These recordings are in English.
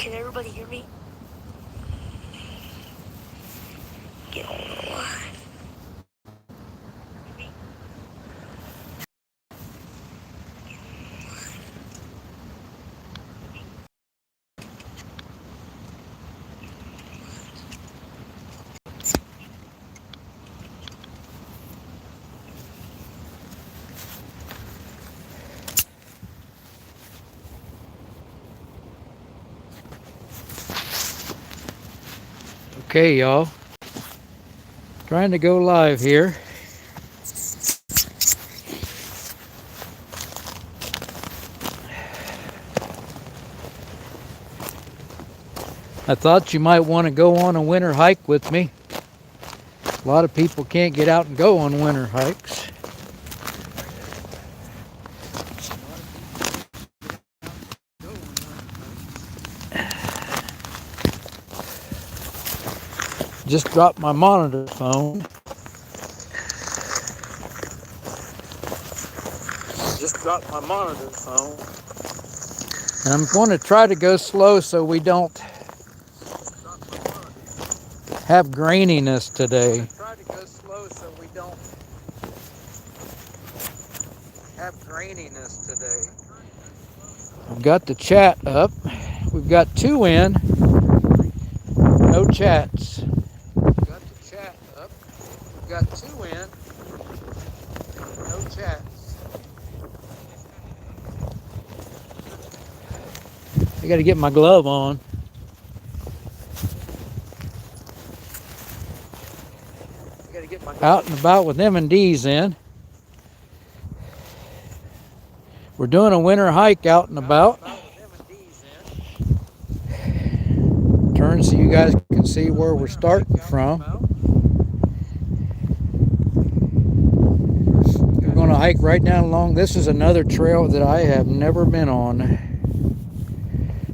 Can everybody hear me? Get on the line. Okay, y'all. Trying to go live here. I thought you might want to go on a winter hike with me. A lot of people can't get out and go on winter hikes. Just dropped my monitor phone. And I'm going to try to go slow so we don't have graininess today. I've got the chat up. We've got 2 in, no chats. I got to get my glove on. Out and about with M&Ds in. We're doing a winter hike out and about. Turn so you guys can see where we're starting from. We're going to hike right down along. This is another trail that I have never been on.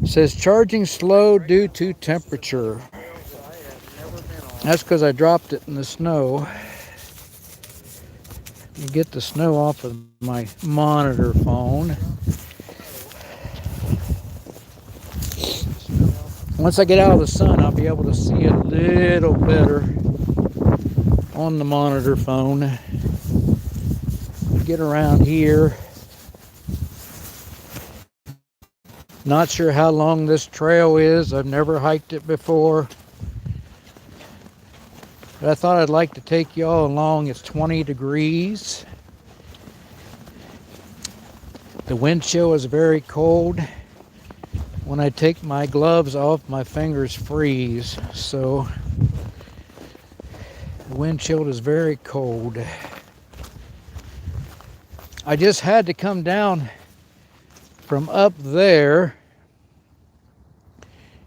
It says charging slow due to temperature. That's because I dropped it in the snow. You get the snow off of my monitor phone. Once I get out of the sun, I'll be able to see a little better on the monitor phone. Get around here. Not sure how long this trail is. I've never hiked it before. But I thought I'd like to take y'all along. It's 20 degrees. The wind chill is very cold. When I take my gloves off, my fingers freeze. So the wind chill is very cold. I just had to come down from up there.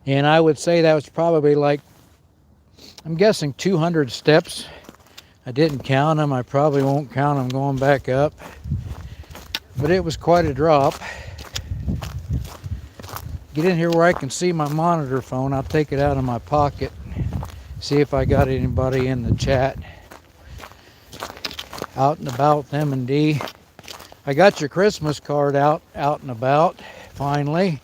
And I would say that was probably like, I'm guessing 200 steps. I didn't count them. I probably won't count them going back up. But it was quite a drop. Get in here where I can see my monitor phone. I'll take it out of my pocket. See if I got anybody in the chat. Out and about with M&D. I got your Christmas card out and about, finally.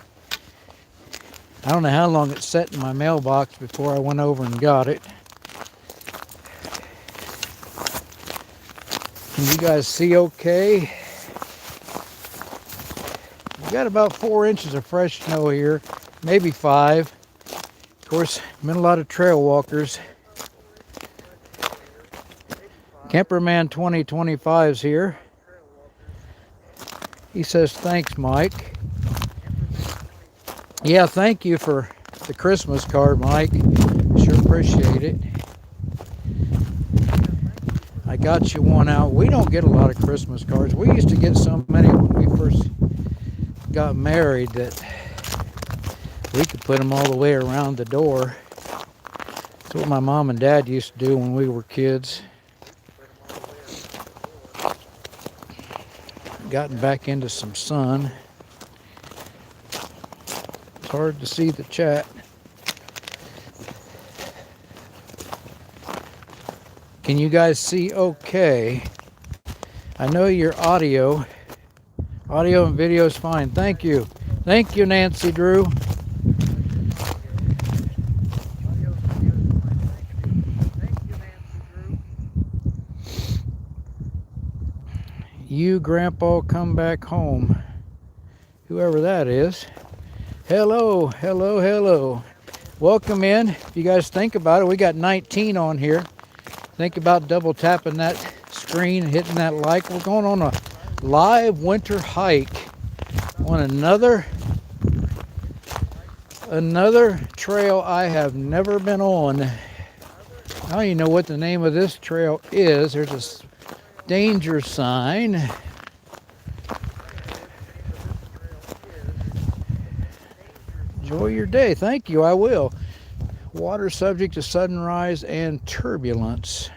I don't know how long it sat in my mailbox before I went over and got it. Can you guys see okay? We got about 4 inches of fresh snow here, maybe 5. Of course, been a lot of trail walkers. Camperman 2025's here. He says, thanks, Mike. Yeah, thank you for the Christmas card, Mike. Sure appreciate it. I got you one out. We don't get a lot of Christmas cards. We used to get so many when we first got married that we could put them all the way around the door. That's what my mom and dad used to do when we were kids. Gotten back into some sun. It's hard to see the chat. Can you guys see okay? I know your audio and video is fine. Thank you. Thank you, Nancy Drew. You, Grandpa, come back home. Whoever that is. Hello, hello, hello. Welcome in. If you guys think about it, we got 19 on here. Think about double tapping that screen and hitting that like. We're going on a live winter hike on another trail I have never been on. I don't even know what the name of this trail is. There's a danger sign. Enjoy your day. Thank you, I will. Water subject to sudden rise and turbulence.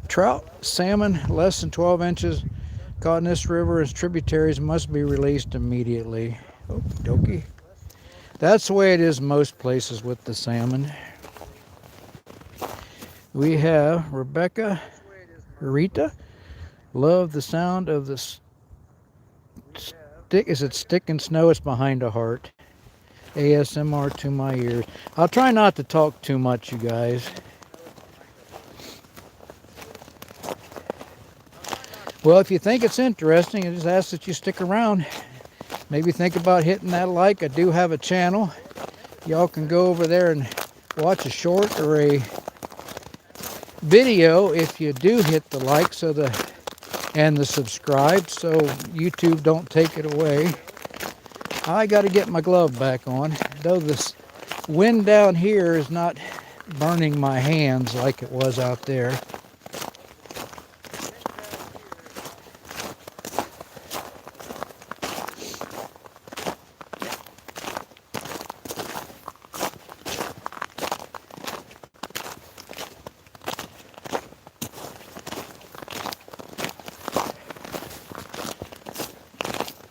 Trout, salmon, less than 12 inches caught in this river as tributaries must be released immediately. Okie dokie. That's the way it is most places with the salmon. We have Rebecca, Rita. Love the sound of the stick. Is it stick and snow? It's behind a heart. ASMR to my ears. I'll try not to talk too much, you guys. Well, if you think it's interesting, I just ask that you stick around. Maybe think about hitting that like. I do have a channel. Y'all can go over there and watch a short or a video if you do hit the like and the subscribe, so YouTube don't take it away. I got to get my glove back on, though this wind down here is not burning my hands like it was out there.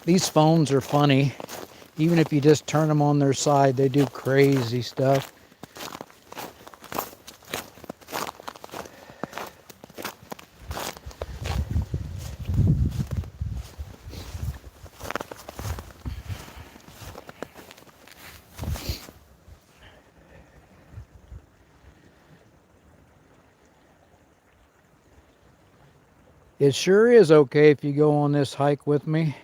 These phones are funny. Even if you just turn them on their side, they do crazy stuff. It sure is okay if you go on this hike with me.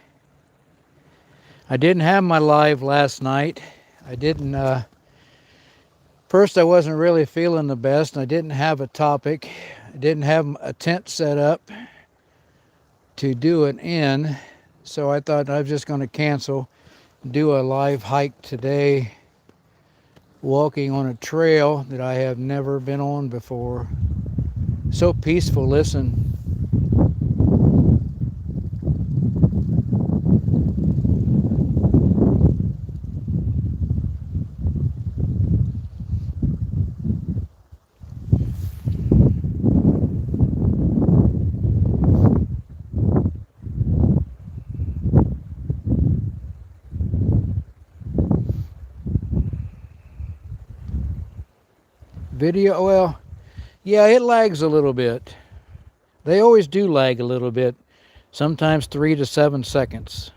I didn't have my live last night. First I wasn't really feeling the best. I didn't have a topic. I didn't have a tent set up to do it in. So I thought I was just going to cancel, do a live hike today, walking on a trail that I have never been on before. So peaceful, listen. Video, well, yeah, it lags a little bit. They always do lag a little bit, sometimes 3 to 7 seconds.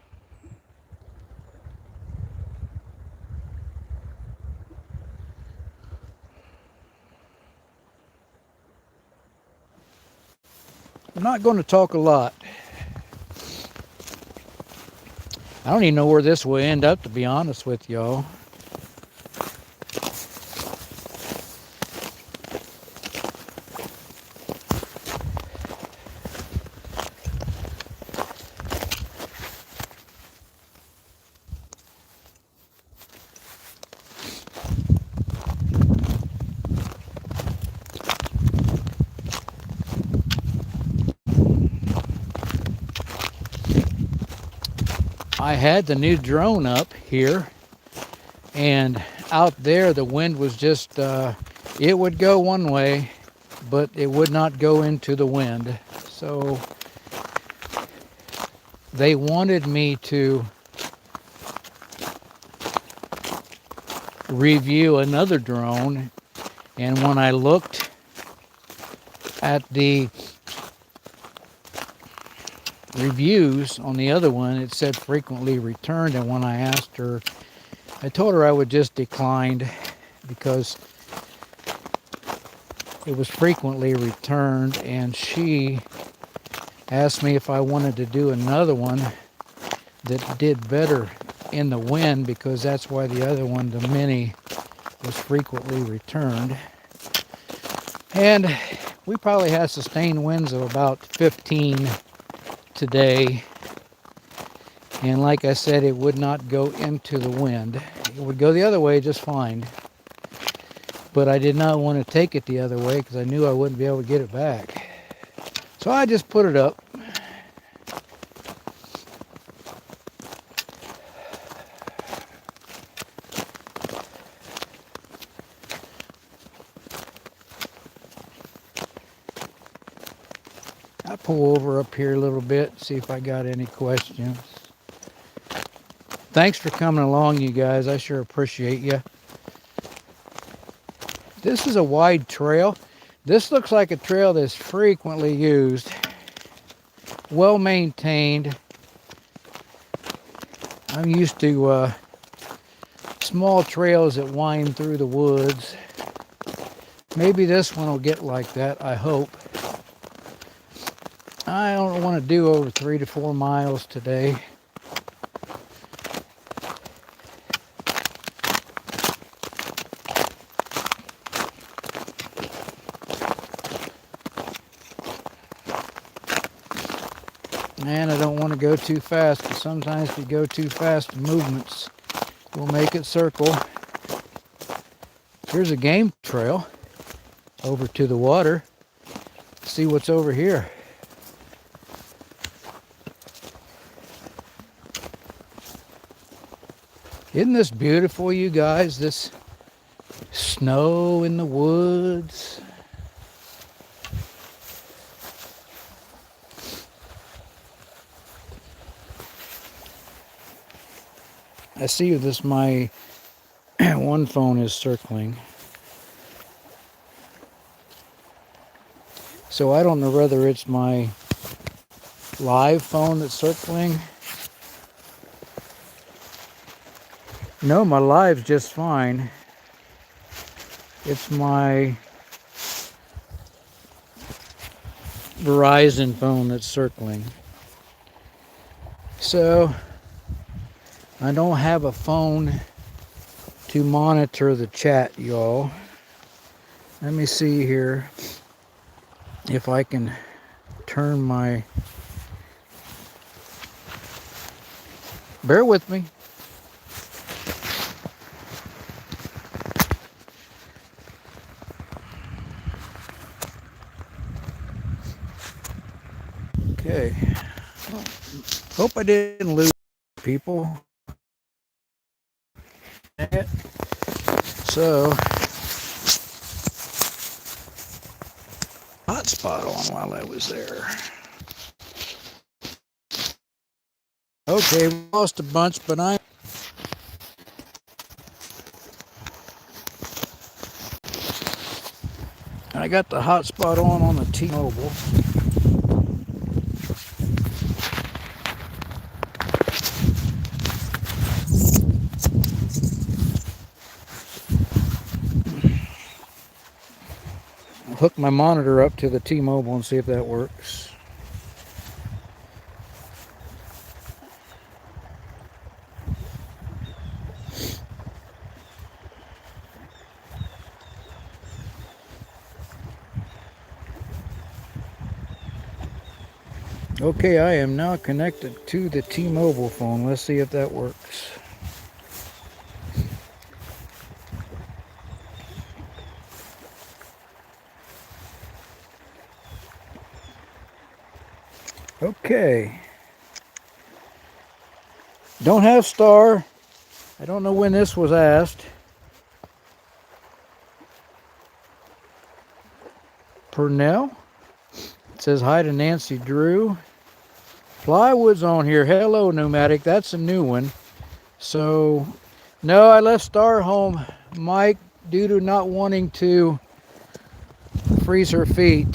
I'm not going to talk a lot. I don't even know where this will end up, to be honest with y'all. I had the new drone up here, and out there the wind was just, it would go one way, but it would not go into the wind. So they wanted me to review another drone, and when I looked at the reviews on the other one, it said frequently returned, and when I asked her, I told her I would just decline because it was frequently returned, and she asked me if I wanted to do another one that did better in the wind, because that's why the other one, the Mini, was frequently returned. And we probably had sustained winds of about 15 today. And like I said, it would not go into the wind. It would go the other way just fine. But I did not want to take it the other way because I knew I wouldn't be able to get it back. So I just put it up. I pull over up here a little bit, see if I got any questions. Thanks for coming along, you guys. I sure appreciate you. This is a wide trail. This looks like a trail that's frequently used, well maintained. I'm used to small trails that wind through the woods. Maybe this one will get like that, I hope. I don't want to do over 3 to 4 miles today. And I don't want to go too fast, because sometimes if you go too fast, the movements will make it circle. Here's a game trail over to the water. Let's see what's over here. Isn't this beautiful, you guys? This snow in the woods. I see this, my one phone is circling. So I don't know whether it's my live phone that's circling. No, my live's just fine. It's my Verizon phone that's circling. So I don't have a phone to monitor the chat, y'all. Let me see here if I can turn my... Bear with me. Okay. Hope I didn't lose people. So, hotspot on while I was there. Okay, we lost a bunch, but I got the hotspot on the T-Mobile. Hook my monitor up to the T-Mobile and see if that works. Okay, I am now connected to the T-Mobile phone. Let's see if that works. Okay. Don't have star. I don't know when this was asked. Purnell. It says hi to Nancy Drew. Plywood's on here. Hello, Pneumatic. That's a new one. So, no, I left Star home, Mike, due to not wanting to freeze her feet.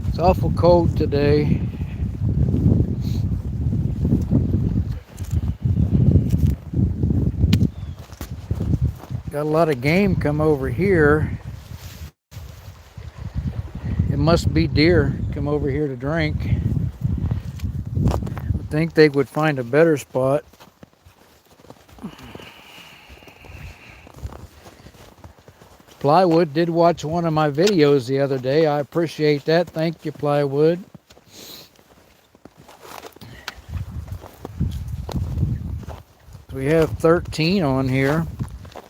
It's awful cold today. Got a lot of game come over here. It must be deer come over here to drink. I think they would find a better spot. Plywood did watch one of my videos the other day. I appreciate that. Thank you, Plywood. We have 13 on here.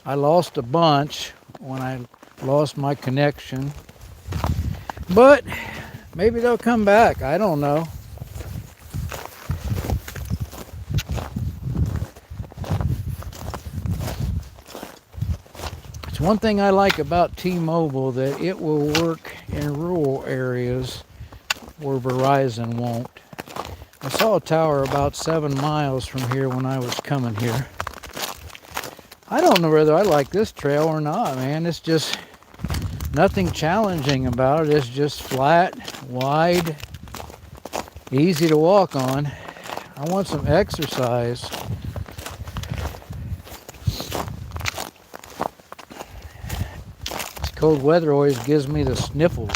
I lost a bunch when I lost my connection. But maybe they'll come back. I don't know. It's one thing I like about T-Mobile, that it will work in rural areas where Verizon won't. I saw a tower about 7 miles from here when I was coming here. I don't know whether I like this trail or not, man. It's just nothing challenging about it. It's just flat, wide, easy to walk on. I want some exercise. This cold weather always gives me the sniffles.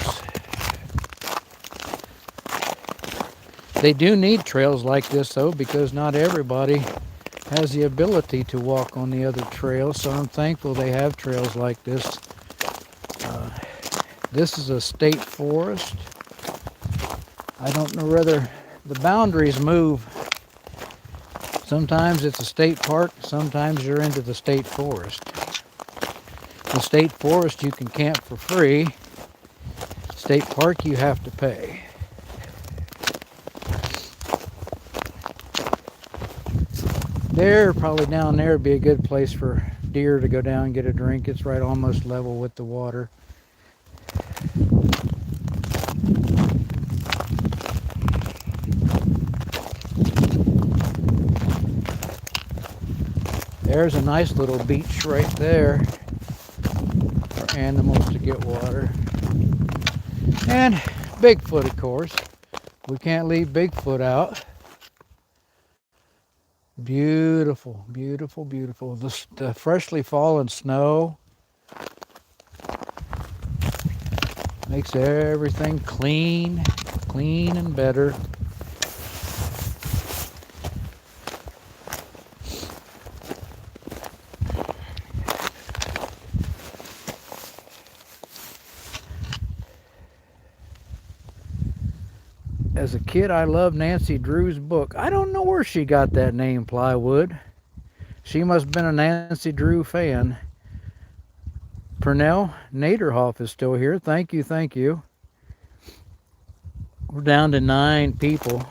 They do need trails like this though, because not everybody has the ability to walk on the other trails, so I'm thankful they have trails like this. This is a state forest. I don't know whether the boundaries move. Sometimes it's a state park, sometimes you're into the state forest. The state forest you can camp for free. State park you have to pay. There, probably down there would be a good place for deer to go down and get a drink. It's right almost level with the water. There's a nice little beach right there for animals to get water. And Bigfoot, of course. We can't leave Bigfoot out. Beautiful, beautiful, beautiful. The freshly fallen snow makes everything clean and better. As a kid, I loved Nancy Drew's book. I don't know where she got that name, Plywood. She must have been a Nancy Drew fan. Pernell Naderhoff is still here. Thank you, thank you. We're down to 9 people.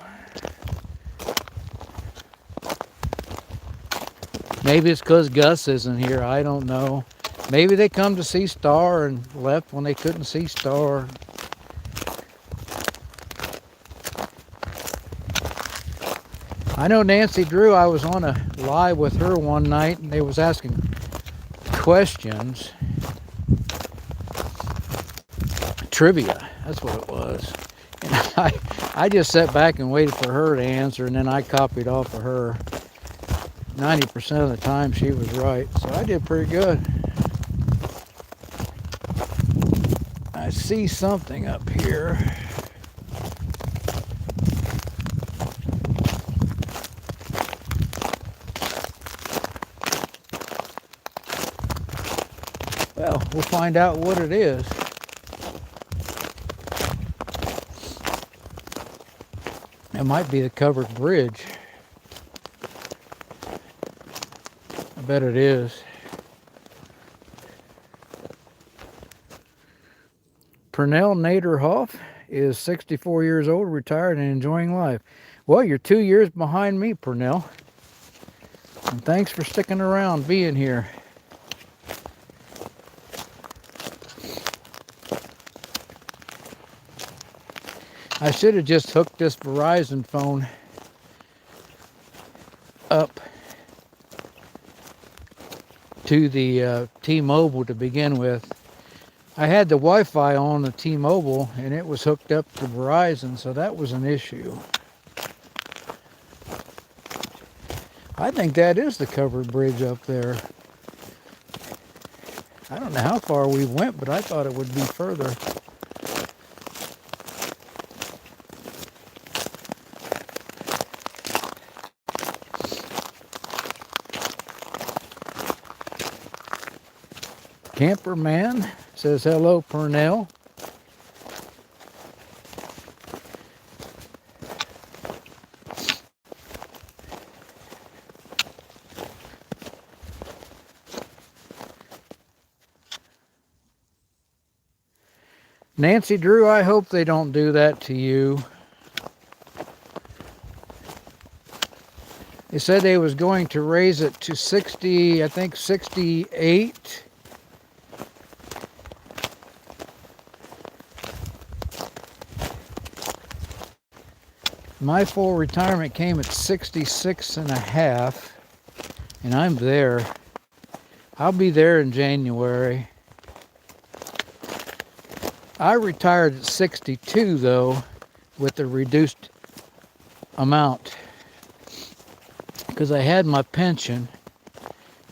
Maybe it's because Gus isn't here. I don't know. Maybe they come to see Star and left when they couldn't see Star. I know Nancy Drew, I was on a live with her one night and they was asking questions. Trivia, that's what it was. And I just sat back and waited for her to answer, and then I copied off of her. 90% of the time she was right, so I did pretty good. I see something up here. Well, we'll find out what it is. It might be the covered bridge. I bet it is. Pernell Naderhoff is 64 years old, retired, and enjoying life. Well, you're 2 years behind me, Pernell. And thanks for sticking around, being here. I should have just hooked this Verizon phone up to the T-Mobile to begin with. I had the Wi-Fi on the T-Mobile and it was hooked up to Verizon, so that was an issue. I think that is the covered bridge up there. I don't know how far we went, but I thought it would be further. Camperman says hello, Purnell. Nancy Drew, I hope they don't do that to you. They said they was going to raise it to 60, I think 68. My full retirement came at 66 and a half, and I'm there. I'll be there in January. I retired at 62 though, with the reduced amount, because I had my pension,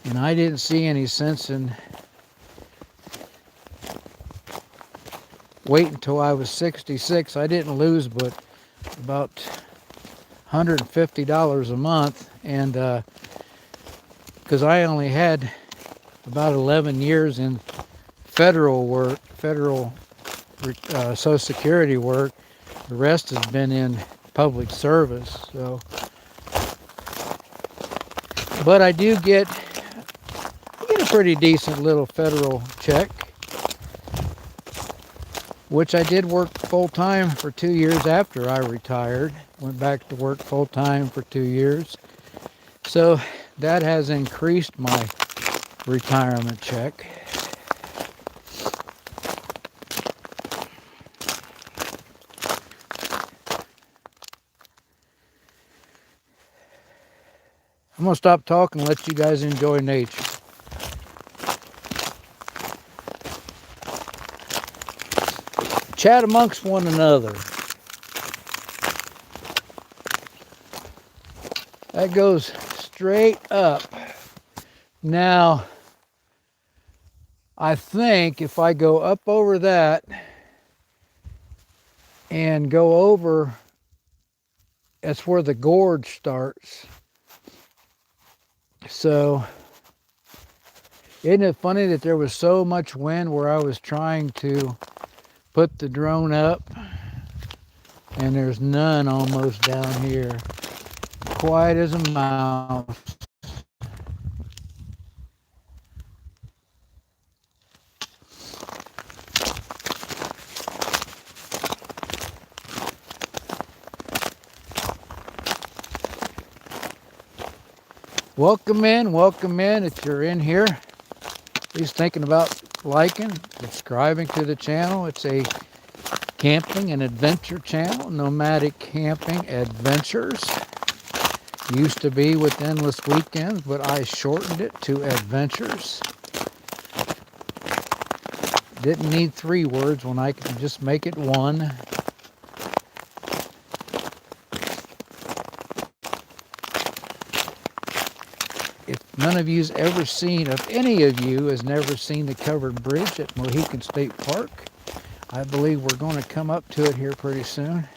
and I didn't see any sense in waiting until I was 66. I didn't lose but about $150 a month, and because I only had about 11 years in federal work, Social Security work. The rest has been in public service. So, but I do get a pretty decent little federal check, which I did work full-time for 2 years after I retired. Went back to work full-time for 2 years. So that has increased my retirement check. I'm going to stop talking and let you guys enjoy nature. Chat amongst one another. That goes straight up. Now, I think if I go up over that and go over, that's where the gorge starts. So, isn't it funny that there was so much wind where I was trying to put the drone up, and there's none almost down here. Quiet as a mouse. Welcome in if you're in here. Please thinking about liking, subscribing to the channel. It's a camping and adventure channel, Nomadic Camping Adventures. Used to be with Endless Weekends, but I shortened it to Adventures. Didn't need 3 words when I could just make it 1. If none of you's ever seen, if any of you has never seen the covered bridge at Mohican State Park, I believe we're going to come up to it here pretty soon.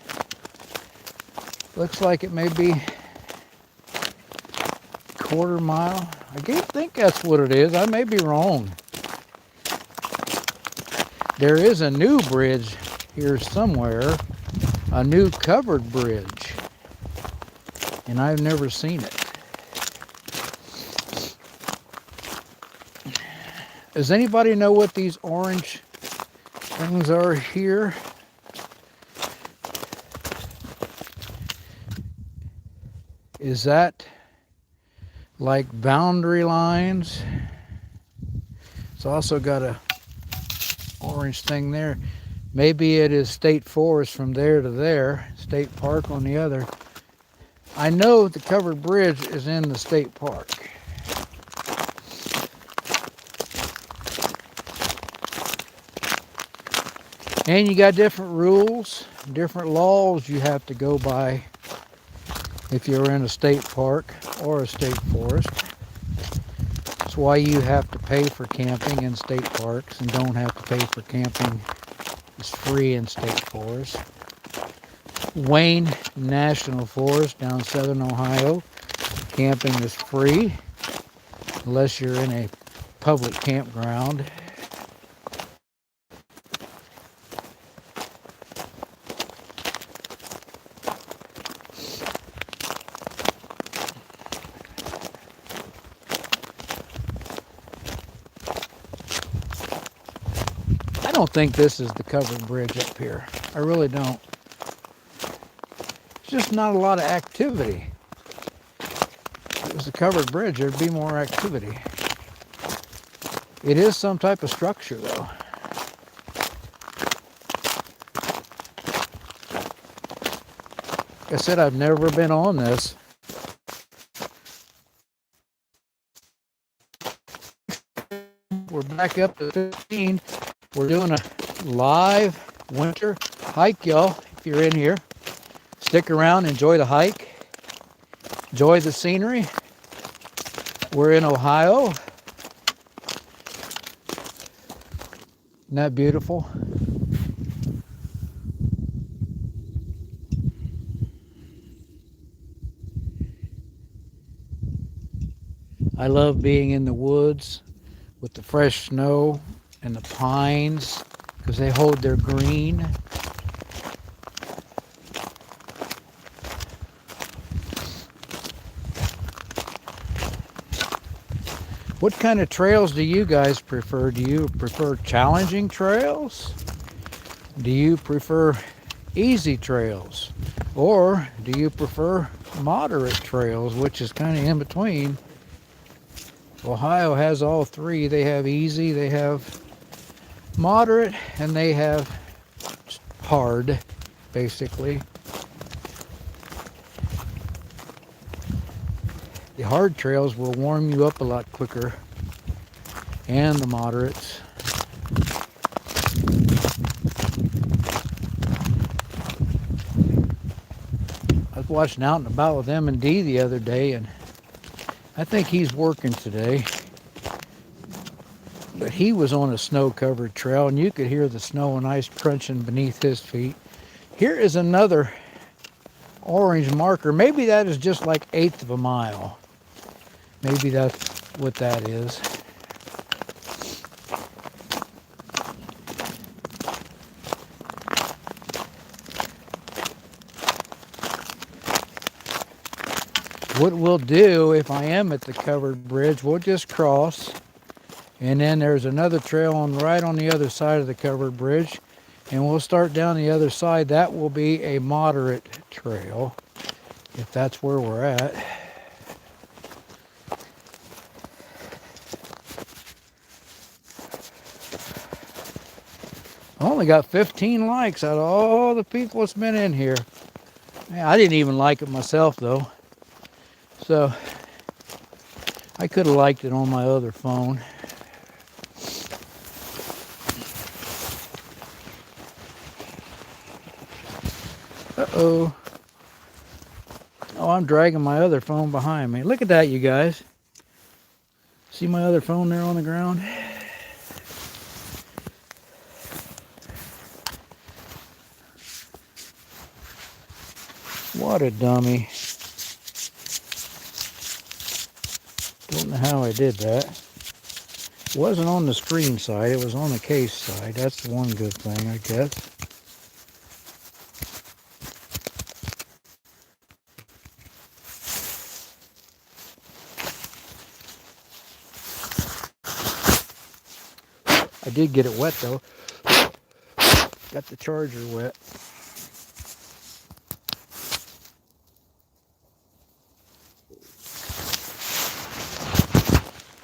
Looks like it may be quarter mile. I think that's what it is. I may be wrong. There is a new bridge here somewhere, a new covered bridge, and I've never seen it. Does anybody know what these orange things are here? Is that like boundary lines? It's also got a orange thing there. Maybe it is state forest from there to there, state park on the other. I know the covered bridge is in the state park. And you got different rules, different laws you have to go by if you're in a state park or a state forest. That's why you have to pay for camping in state parks and don't have to pay for camping. It's free in state forests. Wayne National Forest down southern Ohio, camping is free unless you're in a public campground. don't think this is the covered bridge up here. I really don't. It's just not a lot of activity. If it was a covered bridge, there'd be more activity. It is some type of structure, though. Like I said, I've never been on this. We're back up to 15. We're doing a live winter hike, y'all. If you're in here, stick around, enjoy the hike, enjoy the scenery. We're in Ohio. Isn't that beautiful? I love being in the woods with the fresh snow and the pines because they hold their green. What kind of trails do you guys prefer? Do you prefer challenging trails? Do you prefer easy trails? Or do you prefer moderate trails, which is kind of in between? Ohio has all three. They have easy, they have moderate, and they have hard, basically. The hard trails will warm you up a lot quicker, and the moderates. I was watching Out and About with M&D the other day, and I think he's working today, but he was on a snow-covered trail, and you could hear the snow and ice crunching beneath his feet. Here is another orange marker. Maybe that is just like 1/8 of a mile. Maybe that's what that is. What we'll do, if I am at the covered bridge, we'll just cross, and then there's another trail right on the other side of the covered bridge, and we'll start down the other side. That will be a moderate trail, if that's where we're at. I only got 15 likes out of all the people that's been in here. I didn't even like it myself, though. So I could have liked it on my other phone. Uh-oh. Oh, I'm dragging my other phone behind me. Look at that, you guys. See my other phone there on the ground? What a dummy. Don't know how I did that. It wasn't on the screen side, it was on the case side. That's the one good thing, I guess. I did get it wet though. Got the charger wet.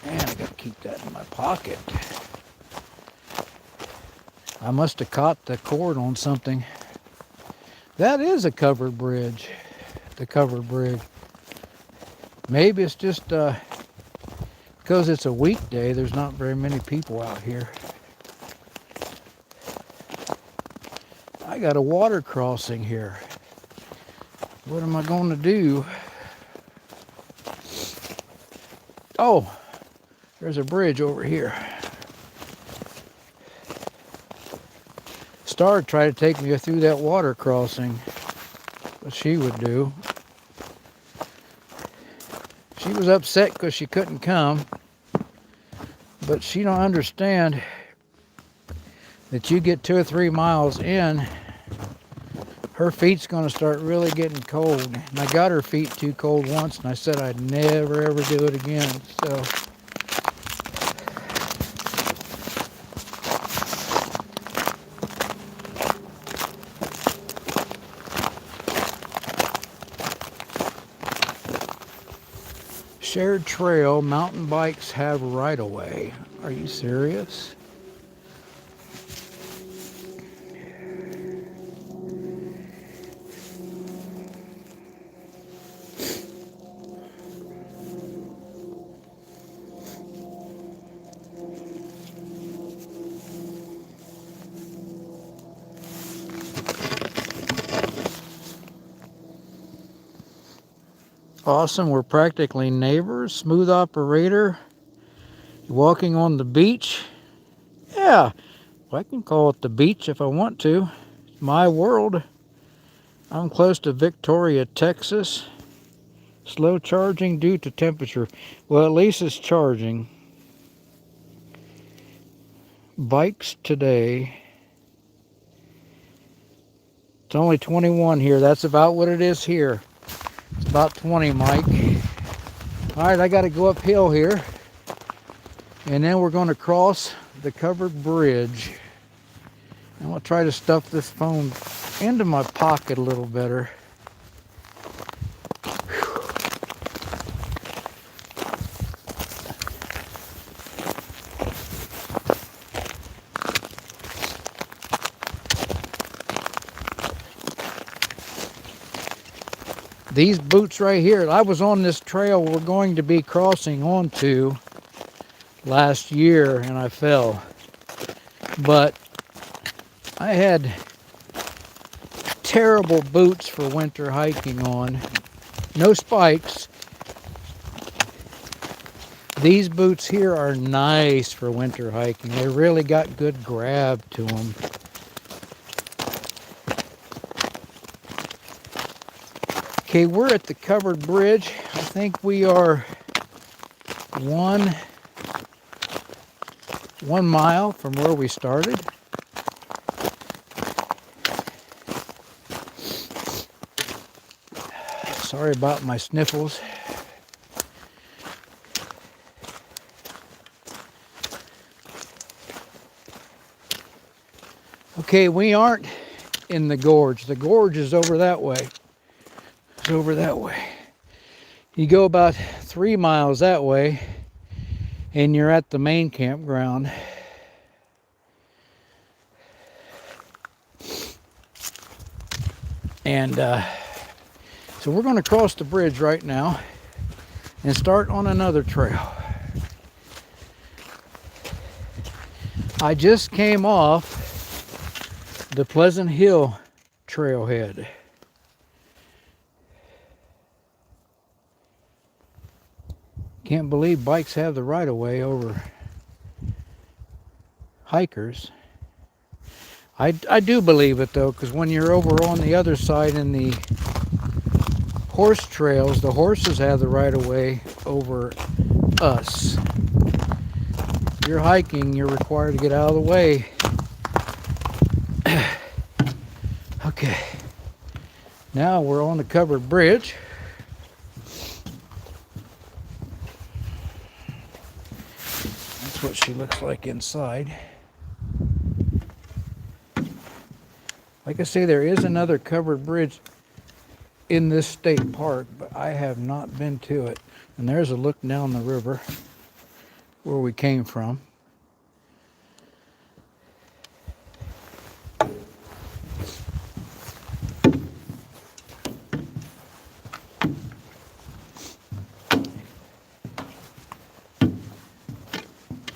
Man, I gotta keep that in my pocket. I must have caught the cord on something. That is a covered bridge. The covered bridge. Maybe it's just because it's a weekday, there's not very many people out here. I got a water crossing here. What am I going to do? Oh, there's a bridge over here. Star tried to take me through that water crossing. What she would do. She was upset because she couldn't come. But she don't understand that you get 2 or 3 miles in, her feet's going to start really getting cold. And I got her feet too cold once, and I said I'd never ever do it again. So Shared trail, mountain bikes have right of way. Are you serious? Awesome, we're practically neighbors. Smooth operator. Walking on the beach. Yeah, well, I can call it the beach if I want to. It's my world. I'm close to Victoria, Texas. Slow charging due to temperature. Well, at least it's charging. Bikes today. It's only 21 here. That's about what it is here. It's about 20, Mike. All right, I got to go uphill here. And then we're going to cross the covered bridge. I'm going to try to stuff this phone into my pocket a little better. These boots right here, I was on this trail we're going to be crossing onto last year and I fell. But I had terrible boots for winter hiking on. No spikes. These boots here are nice for winter hiking. They really got good grab to them. Okay, we're at the covered bridge. I think we are one mile from where we started. Sorry about my sniffles. Okay, we aren't in the gorge. The gorge is over that way. It's over that way. You go about 3 miles that way and you're at the main campground. And so we're going to cross the bridge right now and start on another trail. I just came off the Pleasant Hill trailhead. Can't believe bikes have the right of way over hikers. I do believe it though, because when you're over on the other side in the horse trails, the horses have the right of way over us. If you're hiking, you're required to get out of the way. Okay, now we're on the covered bridge. That's what she looks like inside. Like I say, there is another covered bridge in this state park, but I have not been to it. And there's a look down the river where we came from.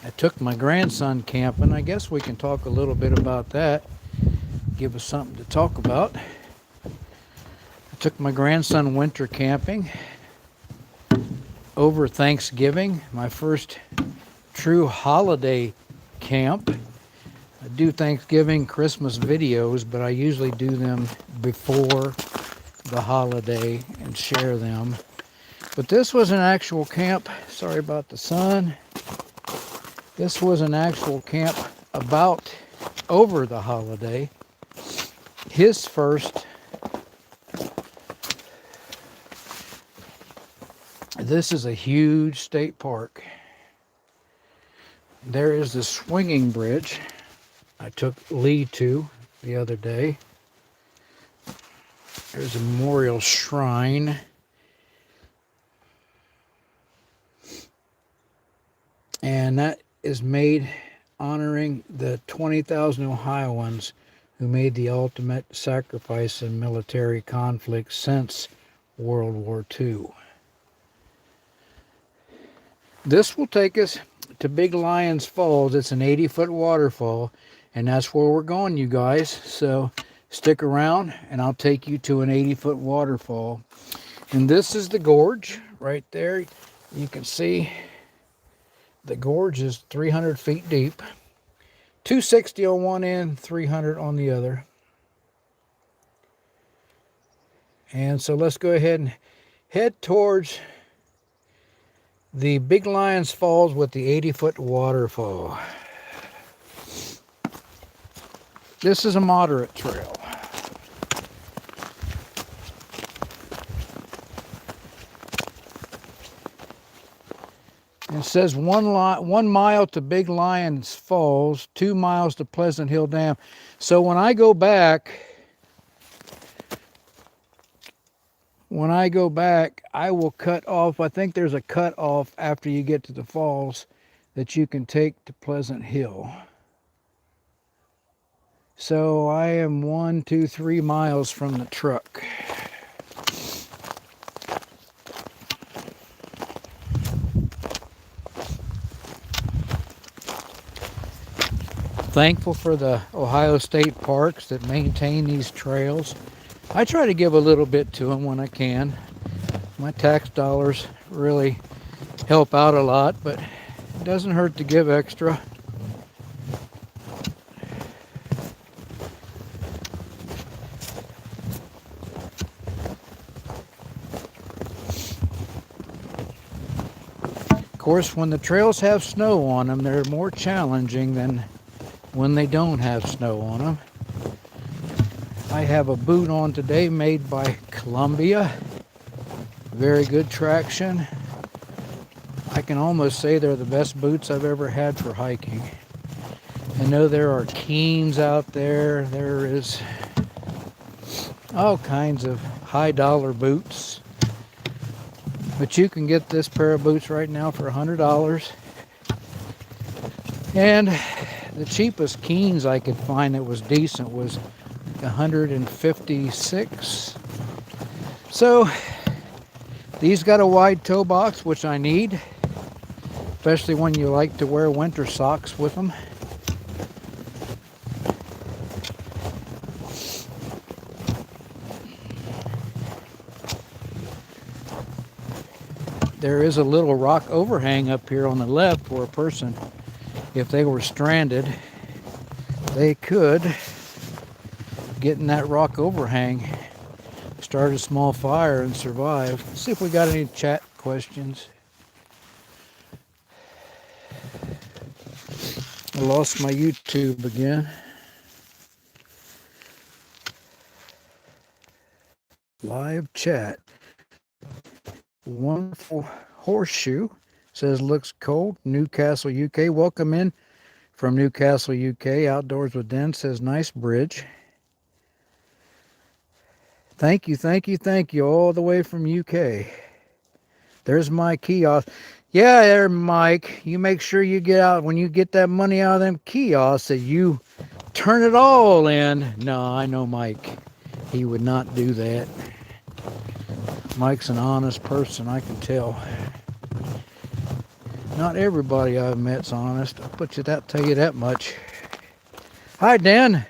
I took my grandson camping. I guess we can talk a little bit about that. Give us something to talk about. I took my grandson winter camping over Thanksgiving, my first true holiday camp. I do Thanksgiving, Christmas videos, but I usually do them before the holiday and share them. But this was an actual camp. Sorry about the sun. This was an actual camp about over the holiday. His first. This is a huge state park. There is the swinging bridge I took Lee to the other day. There's a memorial shrine. And that is made honoring the 20,000 Ohioans who made the ultimate sacrifice in military conflict since World War II. This will take us to Big Lions Falls. It's an 80-foot waterfall, and that's where we're going, you guys. So stick around, and I'll take you to an 80-foot waterfall. And this is the gorge right there. You can see the gorge is 300 feet deep. 260 on one end, 300 on the other. And so let's go ahead and head towards the Big Lions Falls with the 80-foot waterfall. This is a moderate trail. It says 1 mile to Big Lions Falls, 2 miles to Pleasant Hill Dam. So when I go back, I will cut off. I think there's a cut off after you get to the falls that you can take to Pleasant Hill. So I am 1, 2, 3 miles from the truck. Thankful for the Ohio State Parks that maintain these trails. I try to give a little bit to them when I can. My tax dollars really help out a lot, but it doesn't hurt to give extra. Of course, when the trails have snow on them, they're more challenging than when they don't have snow on them. I have a boot on today made by Columbia. Very good traction. I can almost say they're the best boots I've ever had for hiking. I know there are Keens out there. There is all kinds of high dollar boots. But you can get this pair of boots right now for $100. And the cheapest Keens I could find that was decent was $156. So these got a wide toe box, which I need, especially when you like to wear winter socks with them. There is a little rock overhang up here on the left where a person, if they were stranded, they could get in that rock overhang, start a small fire, and survive. Let's see if we got any chat questions. I lost my YouTube again. Live chat. Wonderful horseshoe says looks cold. Newcastle, UK. Welcome in from Newcastle, UK. Outdoors with Den says nice bridge. Thank you, thank you, thank you, all the way from UK. There's my kiosk. Yeah, there, Mike. You make sure you get out, when you get that money out of them kiosks, that you turn it all in. No, I know Mike. He would not do that. Mike's an honest person, I can tell. Not everybody I've met's honest. I'll tell you that much. Hi, Dan.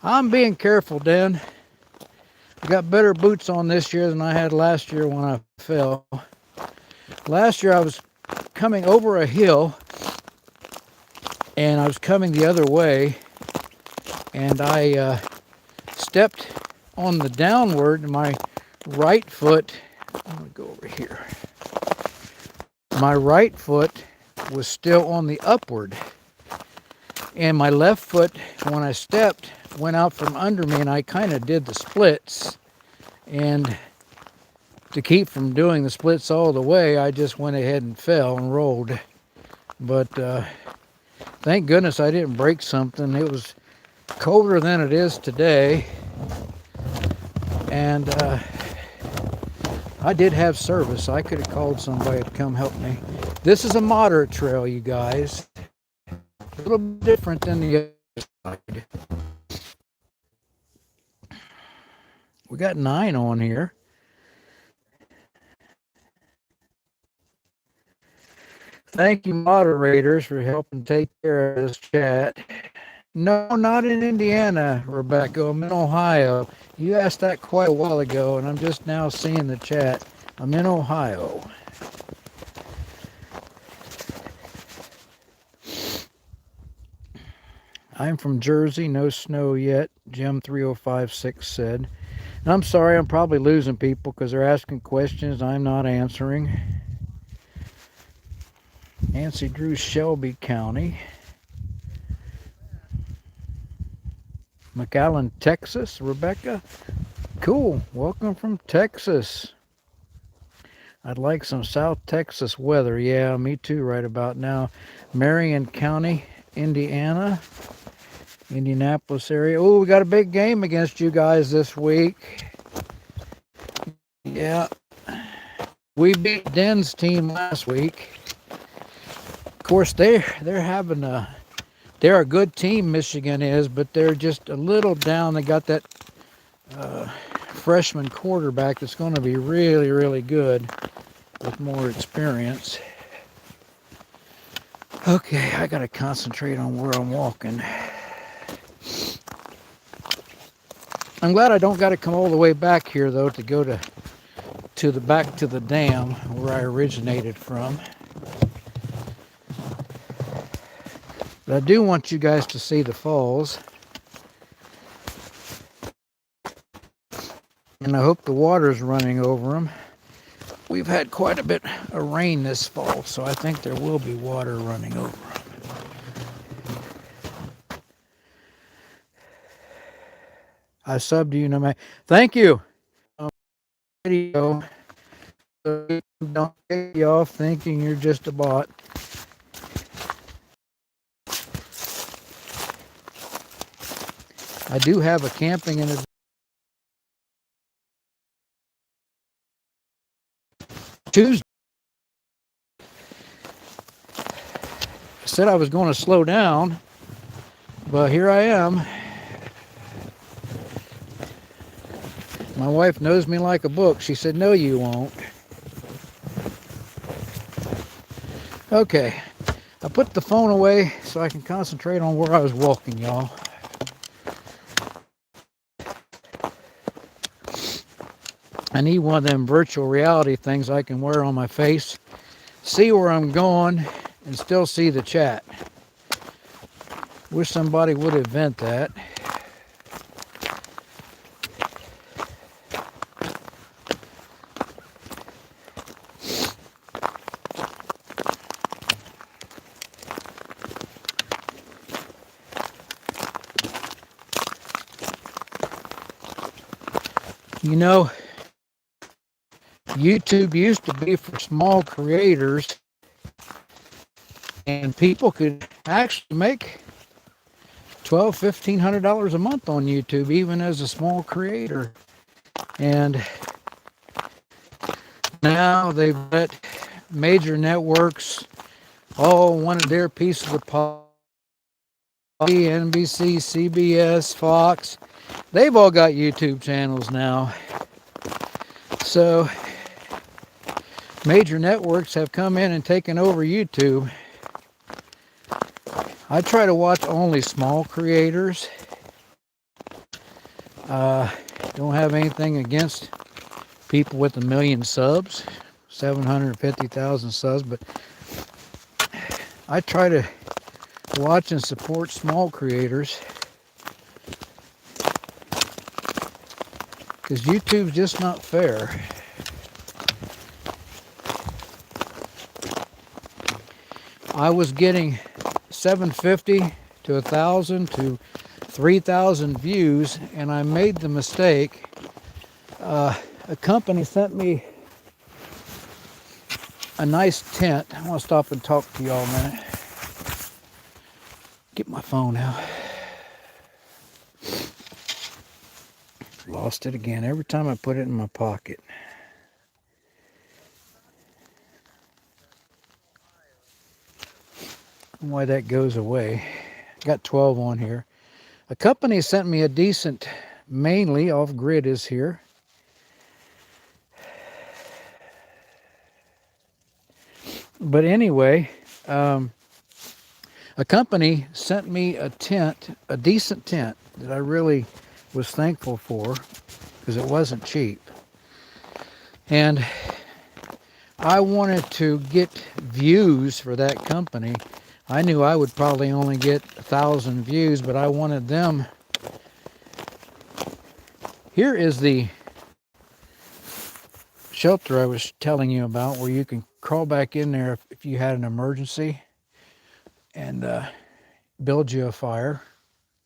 I'm being careful, Dan. I got better boots on this year than I had last year when I fell. Last year I was coming over a hill and I was coming the other way, and I stepped on the downward, and my right foot, I'm going to go over here. My right foot was still on the upward, and my left foot, when I stepped, went out from under me, and I kind of did the splits. And to keep from doing the splits all the way, I just went ahead and fell and rolled. But thank goodness I didn't break something. It was colder than it is today, and I did have service. I could have called somebody to come help me. This is a moderate trail, you guys. A little bit different than the other side. We got 9 on here. Thank you, moderators, for helping take care of this chat. No, not in Indiana, Rebecca. I'm in Ohio. You asked that quite a while ago, and I'm just now seeing the chat. I'm in Ohio. I'm from Jersey. No snow yet, Jim 3056 said. And I'm sorry, I'm probably losing people because they're asking questions I'm not answering. Nancy Drew, Shelby County. McAllen, Texas, Rebecca. Cool. Welcome from Texas. I'd like some South Texas weather. Yeah, me too right about now. Marion County, Indiana. Indianapolis area. Oh, we got a big game against you guys this week. Yeah. We beat Den's team last week. Of course, they're having they're a good team, Michigan is, but they're just a little down. They got that freshman quarterback that's going to be really, really good with more experience. Okay, I got to concentrate on where I'm walking. I'm glad I don't got to come all the way back here, though, to go to the back to the dam where I originated from. But I do want you guys to see the falls. And I hope the water's running over them. We've had quite a bit of rain this fall, so I think there will be water running over them. I subbed you, no matter. Thank you. Video. So don't get you off thinking you're just a bot. I do have a camping in a Tuesday. I said I was going to slow down, but here I am. My wife knows me like a book. She said, no, you won't. Okay. I put the phone away so I can concentrate on where I was walking, y'all. I need one of them virtual reality things I can wear on my face, see where I'm going, and still see the chat. Wish somebody would invent that. You know, YouTube used to be for small creators, and people could actually make $1,200–$1,500 a month on YouTube, even as a small creator. And now they've let major networks all wanted their piece of the pie. NBC, CBS, Fox, they've all got YouTube channels now. So major networks have come in and taken over YouTube. I try to watch only small creators. Don't have anything against people with 1 million subs, 750,000 subs, but I try to watch and support small creators because YouTube's just not fair. I was getting 750 to 1,000 to 3,000 views, and I made the mistake. A company sent me a nice tent. I want to stop and talk to y'all a minute. Get my phone out. Lost it again every time I put it in my pocket. why that goes away. Got 12 on here. A company sent me a decent, mainly off-grid is here. But anyway, a company sent me a tent, a decent tent that I really was thankful for because it wasn't cheap. And I wanted to get views for that company. I knew I would probably only get 1,000 views, but I wanted them. Here is the shelter I was telling you about, where you can crawl back in there if you had an emergency and build you a fire,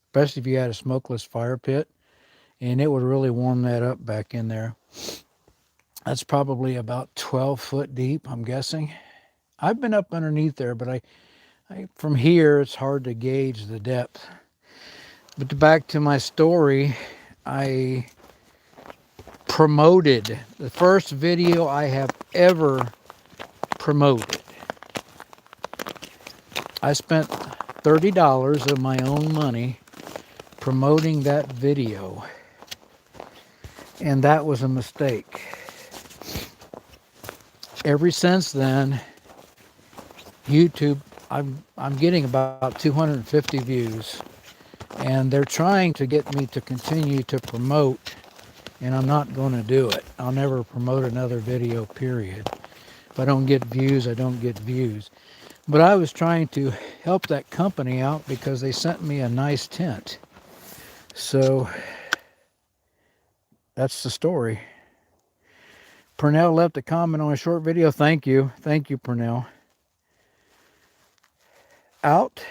especially if you had a smokeless fire pit, and it would really warm that up back in there. That's probably about 12 foot deep, I'm guessing. I've been up underneath there, but I from here it's hard to gauge the depth. But back to my story, I promoted the first video I have ever promoted. I spent $30 of my own money promoting that video, and that was a mistake. Ever since then, YouTube, I'm getting about 250 views, and they're trying to get me to continue to promote, and I'm not going to do it. I'll never promote another video, period. If I don't get views, I don't get views. But I was trying to help that company out because they sent me a nice tent. So that's the story. Purnell left a comment on a short video. Thank you. Thank you, Purnell. Out.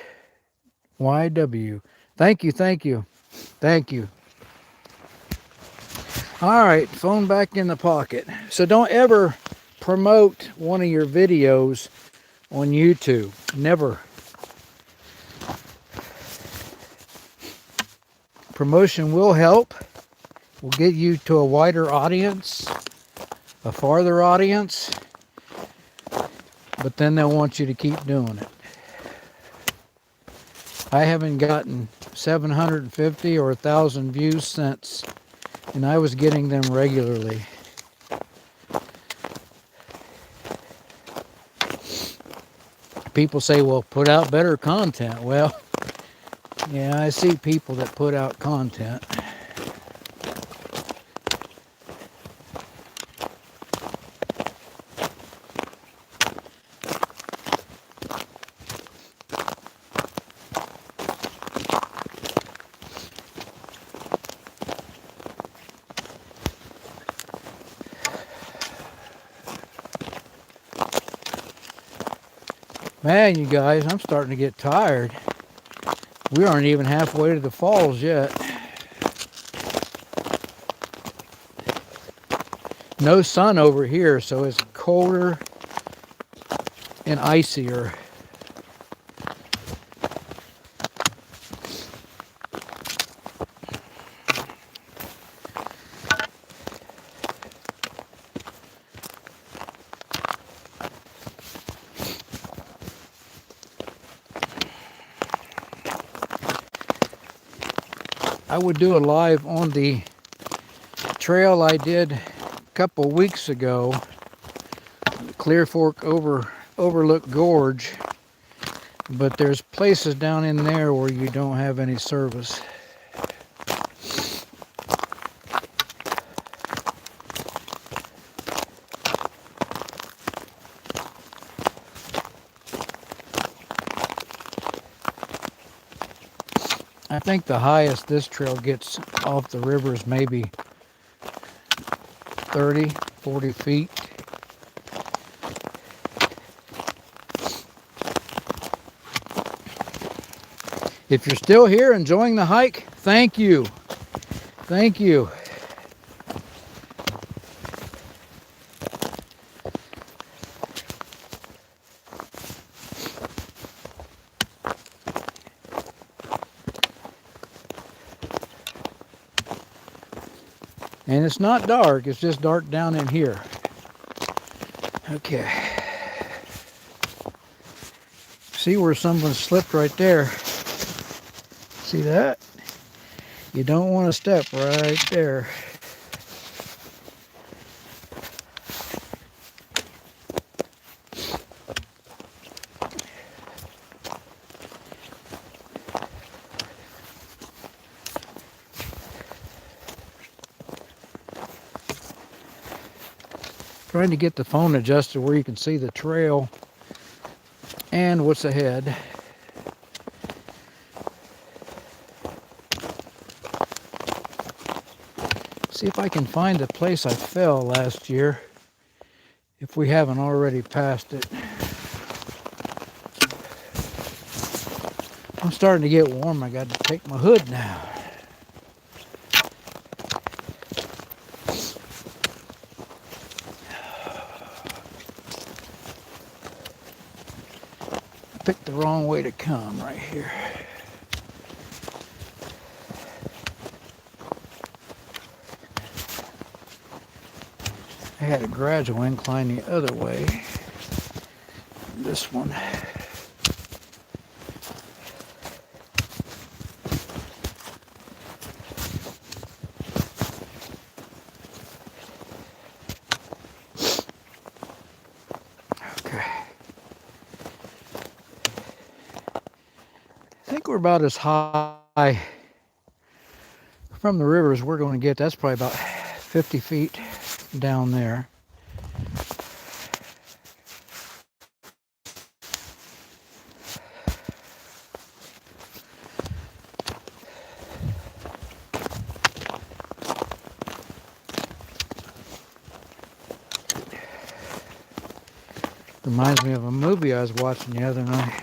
YW. Thank you. Thank you. Thank you. All right. Phone back in the pocket. So don't ever promote one of your videos on YouTube. Never. Promotion will help. Will get you to a wider audience, a farther audience, but then they'll want you to keep doing it. I haven't gotten 750 or 1,000 views since, and I was getting them regularly. People say, well, put out better content. Well, yeah, I see people that put out content. Man, you guys, I'm starting to get tired. We aren't even halfway to the falls yet. No sun over here, so it's colder and icier. I would do a live on the trail I did a couple weeks ago, Clear Fork Overlook Gorge, but there's places down in there where you don't have any service. I think the highest this trail gets off the river is maybe 30, 40 feet. If you're still here enjoying the hike, thank you. Thank you. And it's not dark, it's just dark down in here. Okay. See where someone slipped right there? See that? You don't want to step right there. Trying to get the phone adjusted where you can see the trail and what's ahead. See if I can find the place I fell last year, if we haven't already passed it. I'm starting to get warm. I got to take my hood now. I picked the wrong way to come right here. I had a gradual incline the other way. This one. Okay. I think we're about as high from the river as we're going to get. That's probably about 50 feet down there. Reminds me of a movie I was watching the other night.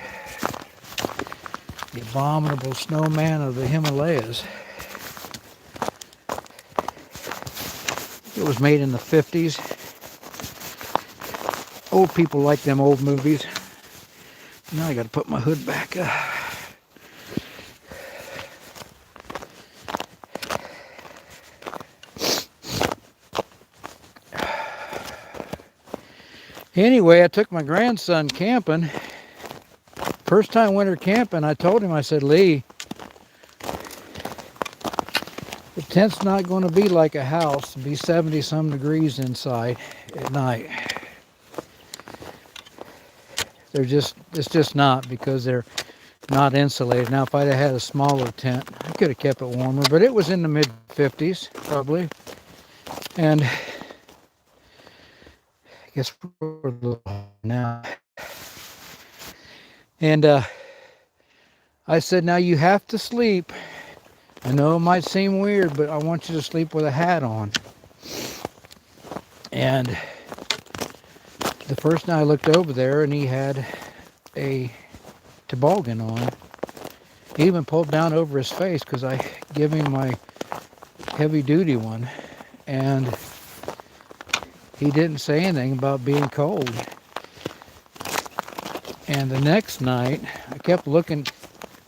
The Abominable Snowman of the Himalayas. It was made in the 50s. Old people like them old movies. Now I got to put my hood back up. Anyway, I took my grandson camping. First time winter camping, I told him, I said, Lee, the tent's not going to be like a house. It'll be 70 some degrees inside at night. It's just not, because they're not insulated. Now, if I'd have had a smaller tent, I could have kept it warmer, but it was in the mid 50s probably. And I guess we're a little now. And I said, now you have to sleep. I know it might seem weird, but I want you to sleep with a hat on. And the first night I looked over there, and he had a toboggan on. He even pulled down over his face because I give him my heavy duty one. And he didn't say anything about being cold. And the next night, I kept looking.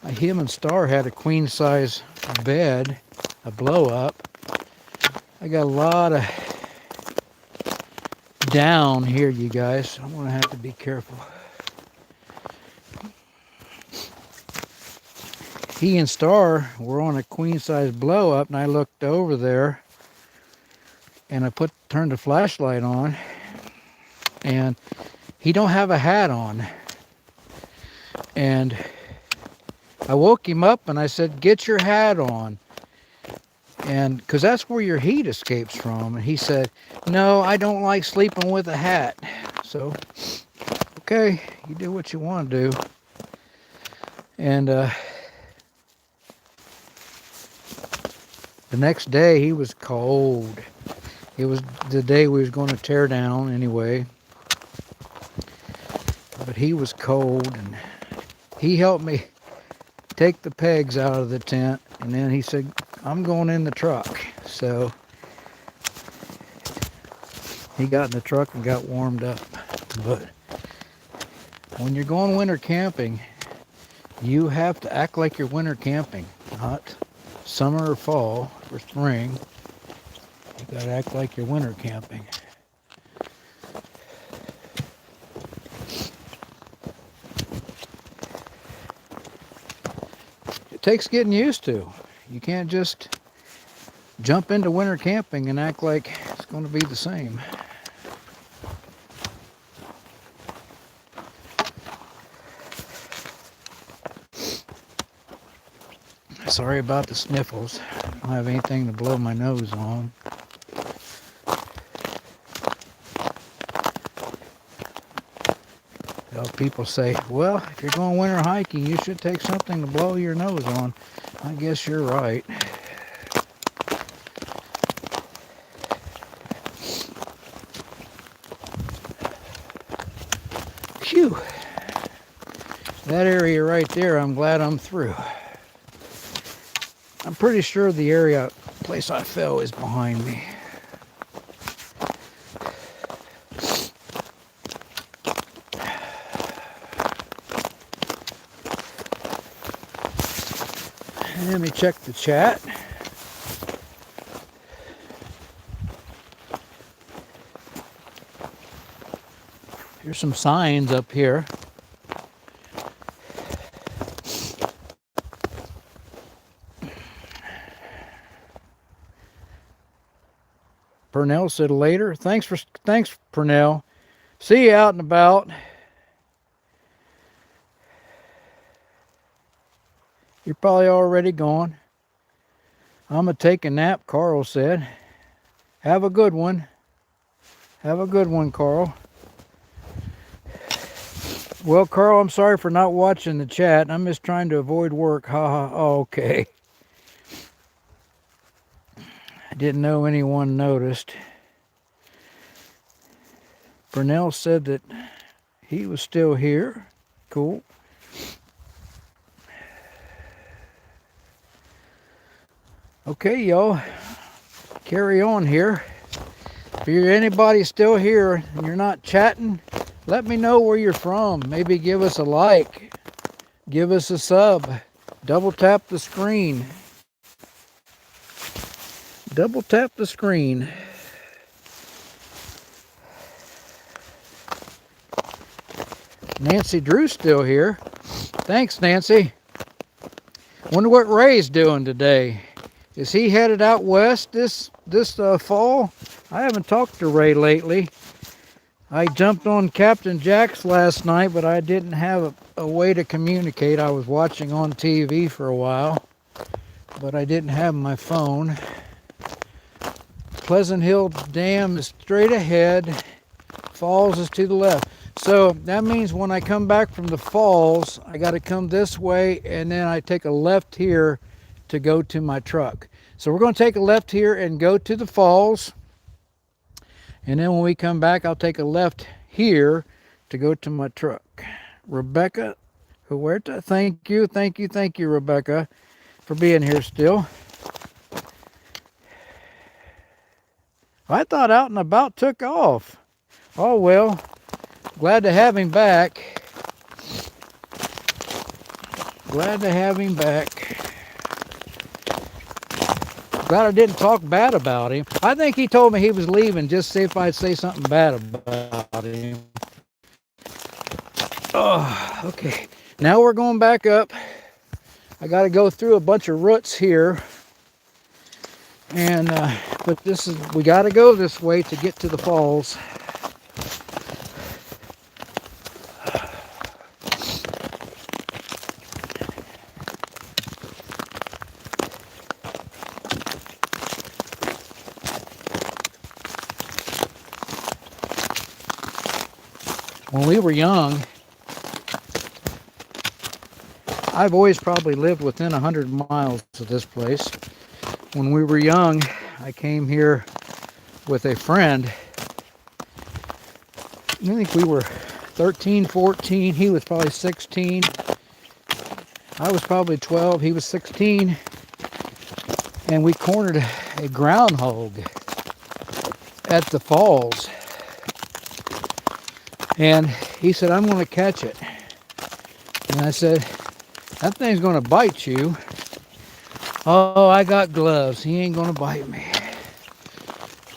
Him and Star had a queen size bed, a blow up. I got a lot of down here, you guys. I'm going to have to be careful. He and Star were on a queen size blow up, and I looked over there, and I turned the flashlight on, and he don't have a hat on. And I woke him up and I said, get your hat on. And because that's where your heat escapes from. And he said, no, I don't like sleeping with a hat. So, okay, you do what you want to do. And the next day he was cold. It was the day we was going to tear down anyway. But he was cold, and he helped me take the pegs out of the tent, and then he said, I'm going in the truck. So he got in the truck and got warmed up. But when you're going winter camping, you have to act like you're winter camping, not summer or fall or spring. You got to act like you're winter camping. takes getting used to. You can't just jump into winter camping and act like it's going to be the same. Sorry about the sniffles. I don't have anything to blow my nose on. People say, well, if you're going winter hiking, you should take something to blow your nose on. I guess you're right. Phew. That area right there, I'm glad I'm through. I'm pretty sure the place I fell is behind me. Let me check the chat. Here's some signs up here. Purnell said later. Thanks, Purnell. See you out and about. You're probably already gone. I'm going to take a nap, Carl said. Have a good one. Have a good one, Carl. Well, Carl, I'm sorry for not watching the chat. I'm just trying to avoid work. Ha ha. Oh, okay. I didn't know anyone noticed. Purnell said that he was still here. Cool. Okay, y'all, carry on here. If you're anybody still here and you're not chatting, let me know where you're from. Maybe give us a like, give us a sub, double tap the screen. Double tap the screen. Nancy Drew's still here. Thanks, Nancy. Wonder what Ray's doing today. Is he headed out west this fall? I haven't talked to Ray lately. I jumped on Captain Jack's last night, but I didn't have a way to communicate. I was watching on TV for a while, but I didn't have my phone. Pleasant Hill Dam is straight ahead. Falls is to the left. So that means when I come back from the falls, I got to come this way, and then I take a left here to go to my truck. So we're going to take a left here and go to the falls. And then when we come back, I'll take a left here to go to my truck. Rebecca Huerta, thank you, Rebecca, for being here still. I thought Out and About took off. Oh well, glad to have him back. Glad to have him back. Glad I didn't talk bad about him. I think he told me he was leaving just to see if I'd say something bad about him. Oh, okay. Now we're going back up. I got to go through a bunch of roots here. And, but we got to go this way to get to the falls. When we were young, I've always probably lived within 100 miles of this place. When we were young, I came here with a friend. I think we were 13, 14. He was probably 16. I was probably 12. He was 16. And we cornered a groundhog at the falls. And he said, I'm going to catch it. And I said, that thing's going to bite you. Oh, I got gloves. He ain't going to bite me.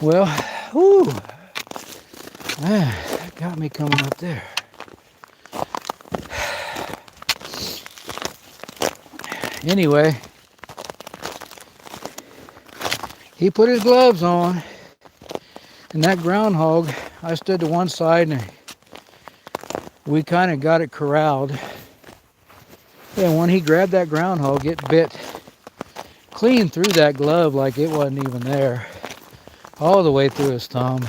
Well, whew. Man, that got me coming up there. Anyway, he put his gloves on, and that groundhog, I stood to one side and we kind of got it corralled. And when he grabbed that groundhog, it bit clean through that glove like it wasn't even there, all the way through his thumb.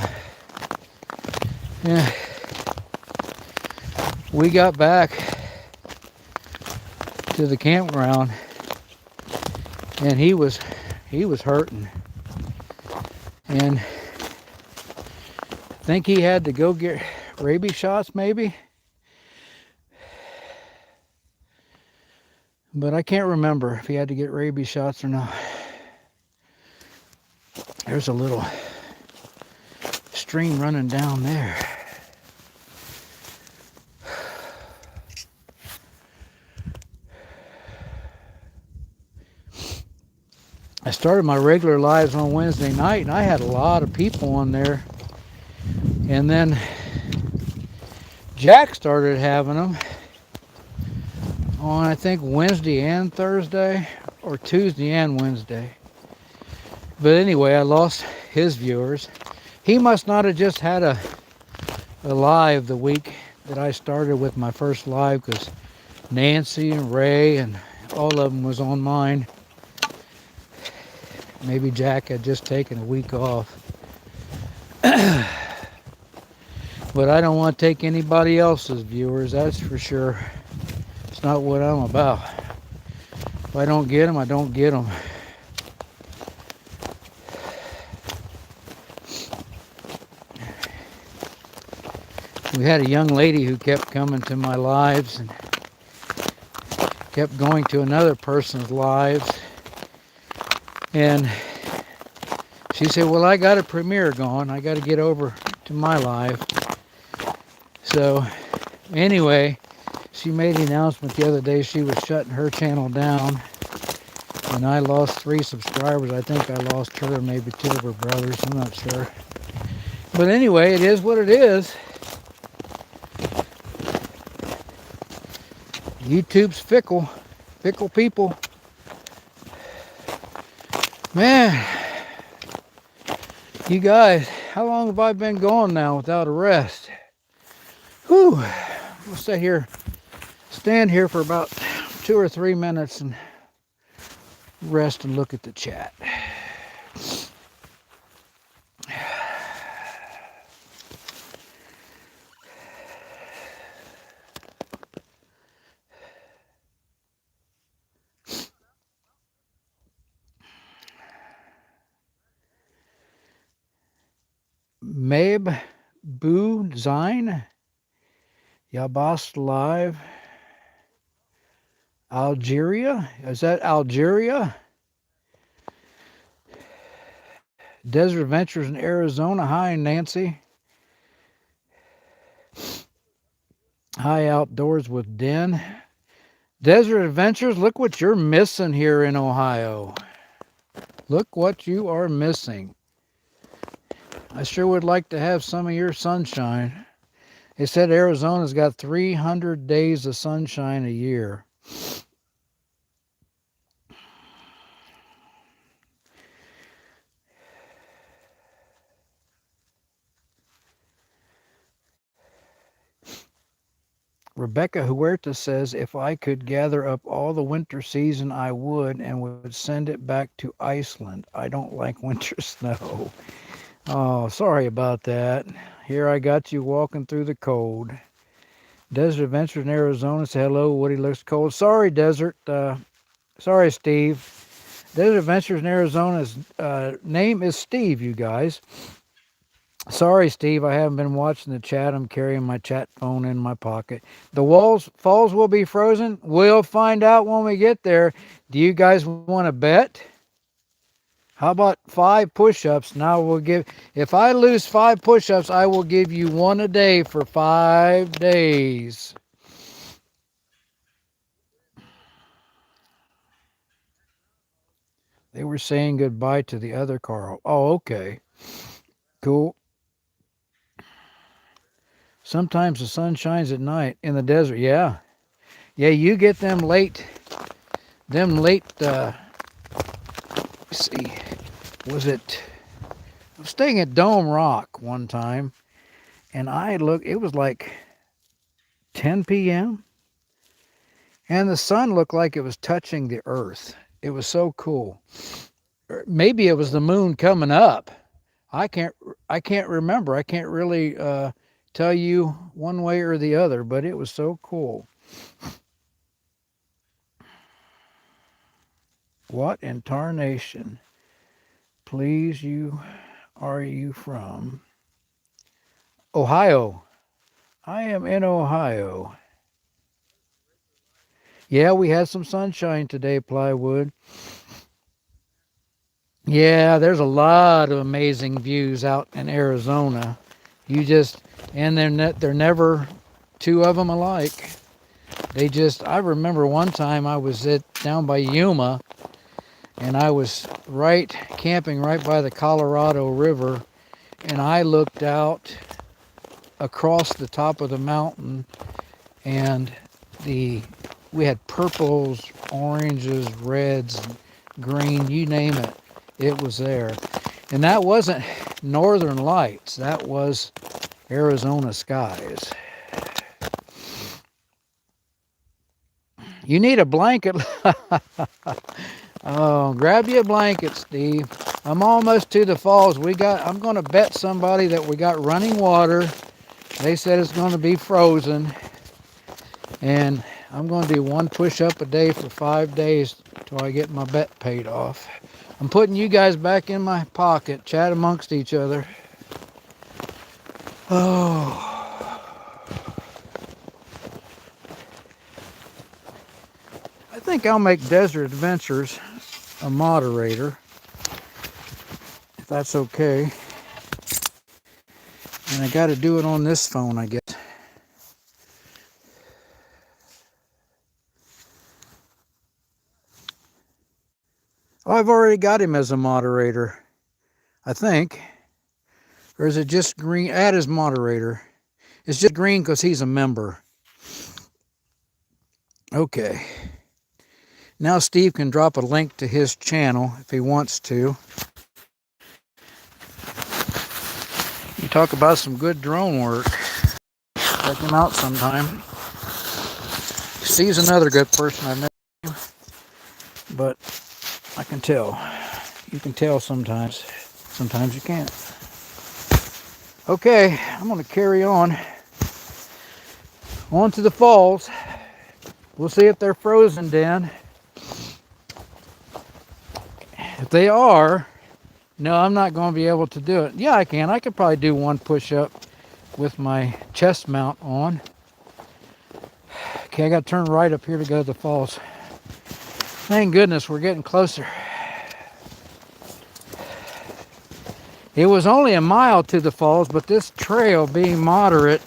Yeah. We got back to the campground, and he was hurting, and I think he had to go get rabies shots maybe, but I can't remember if he had to get rabies shots or not. There's a little stream running down there. I started my regular lives on Wednesday night, and I had a lot of people on there. And then Jack started having them on, I think, Wednesday and Thursday, or Tuesday and Wednesday. But anyway, I lost his viewers. He must not have just had a live the week that I started with my first live, because Nancy and Ray and all of them was on mine. Maybe Jack had just taken a week off. But I don't want to take anybody else's viewers, that's for sure. It's not what I'm about. If I don't get them, I don't get them. We had a young lady who kept coming to my lives and kept going to another person's lives. And she said, well, I got a premiere going. I got to get over to my live. So anyway, she made the announcement the other day she was shutting her channel down. And I lost 3 subscribers. I think I lost her and maybe 2 of her brothers. I'm not sure. But anyway, it is what it is. YouTube's fickle. Fickle people. Man, you guys, how long have I been going now without a rest? Whew. We'll stand here for about 2 or 3 minutes and rest and look at the chat. Mabe Boo Zine, Yabas Live, Algeria. Is that Algeria? Desert Adventures in Arizona. Hi, Nancy. Hi, Outdoors with Den. Desert Adventures, look what you're missing here in Ohio. Look what you are missing. I sure would like to have some of your sunshine. They said Arizona's got 300 days of sunshine a year. Rebecca Huerta says, if I could gather up all the winter season, I would, and would send it back to Iceland. I don't like winter snow. Oh, sorry about that. Here I got you walking through the cold. Desert Adventures in Arizona say, hello, Woody looks cold. Sorry, Desert. Sorry, Steve. Desert Adventures in Arizona's name is Steve, you guys. Sorry, Steve, I haven't been watching the chat. I'm carrying my chat phone in my pocket. The falls will be frozen. We'll find out when we get there. Do you guys want to bet? How about 5 push-ups? Now we'll give, if I lose 5 push-ups, I will give you 1 a day for 5 days. They were saying goodbye to the other Carl. Oh, okay. Cool. Sometimes the sun shines at night in the desert. Yeah. Yeah, you get them late them late, let's see, was it, I was staying at Dome Rock one time, and it was like 10 p.m., and the sun looked like it was touching the earth. It was so cool. Maybe it was the moon coming up. I can't remember. I can't really tell you one way or the other, but it was so cool. What in tarnation, please, are you from? Ohio. I am in Ohio. Yeah, we had some sunshine today, Plywood. Yeah, there's a lot of amazing views out in Arizona. And they're never two of them alike. I remember one time I was down by Yuma, and I was camping right by the Colorado River, and I looked out across the top of the mountain, and we had purples, oranges, reds, green, you name it. It was there. And that wasn't northern lights. That was Arizona skies. You need a blanket. Oh, grab you a blanket, Steve. I'm almost to the falls. I'm going to bet somebody that we got running water. They said it's going to be frozen. And I'm going to do one push-up a day for 5 days till I get my bet paid off. I'm putting you guys back in my pocket. Chat amongst each other. Oh. I think I'll make Desert Adventures a moderator, if that's okay. And I got to do it on this phone, I guess. Oh, I've already got him as a moderator, I think. Or is it just green? Add as moderator. It's just green because he's a member. Okay. Now Steve can drop a link to his channel if he wants to. You talk about some good drone work. Check him out sometime. Steve's another good person I've met, but I can tell. You can tell sometimes. Sometimes you can't. Okay, I'm going to carry on. On to the falls. We'll see if they're frozen, Dan. If they are, no, I'm not going to be able to do it. Yeah, I can. I could probably do one push-up with my chest mount on. Okay, I got to turn right up here to go to the falls. Thank goodness we're getting closer. It was only a mile to the falls, but this trail being moderate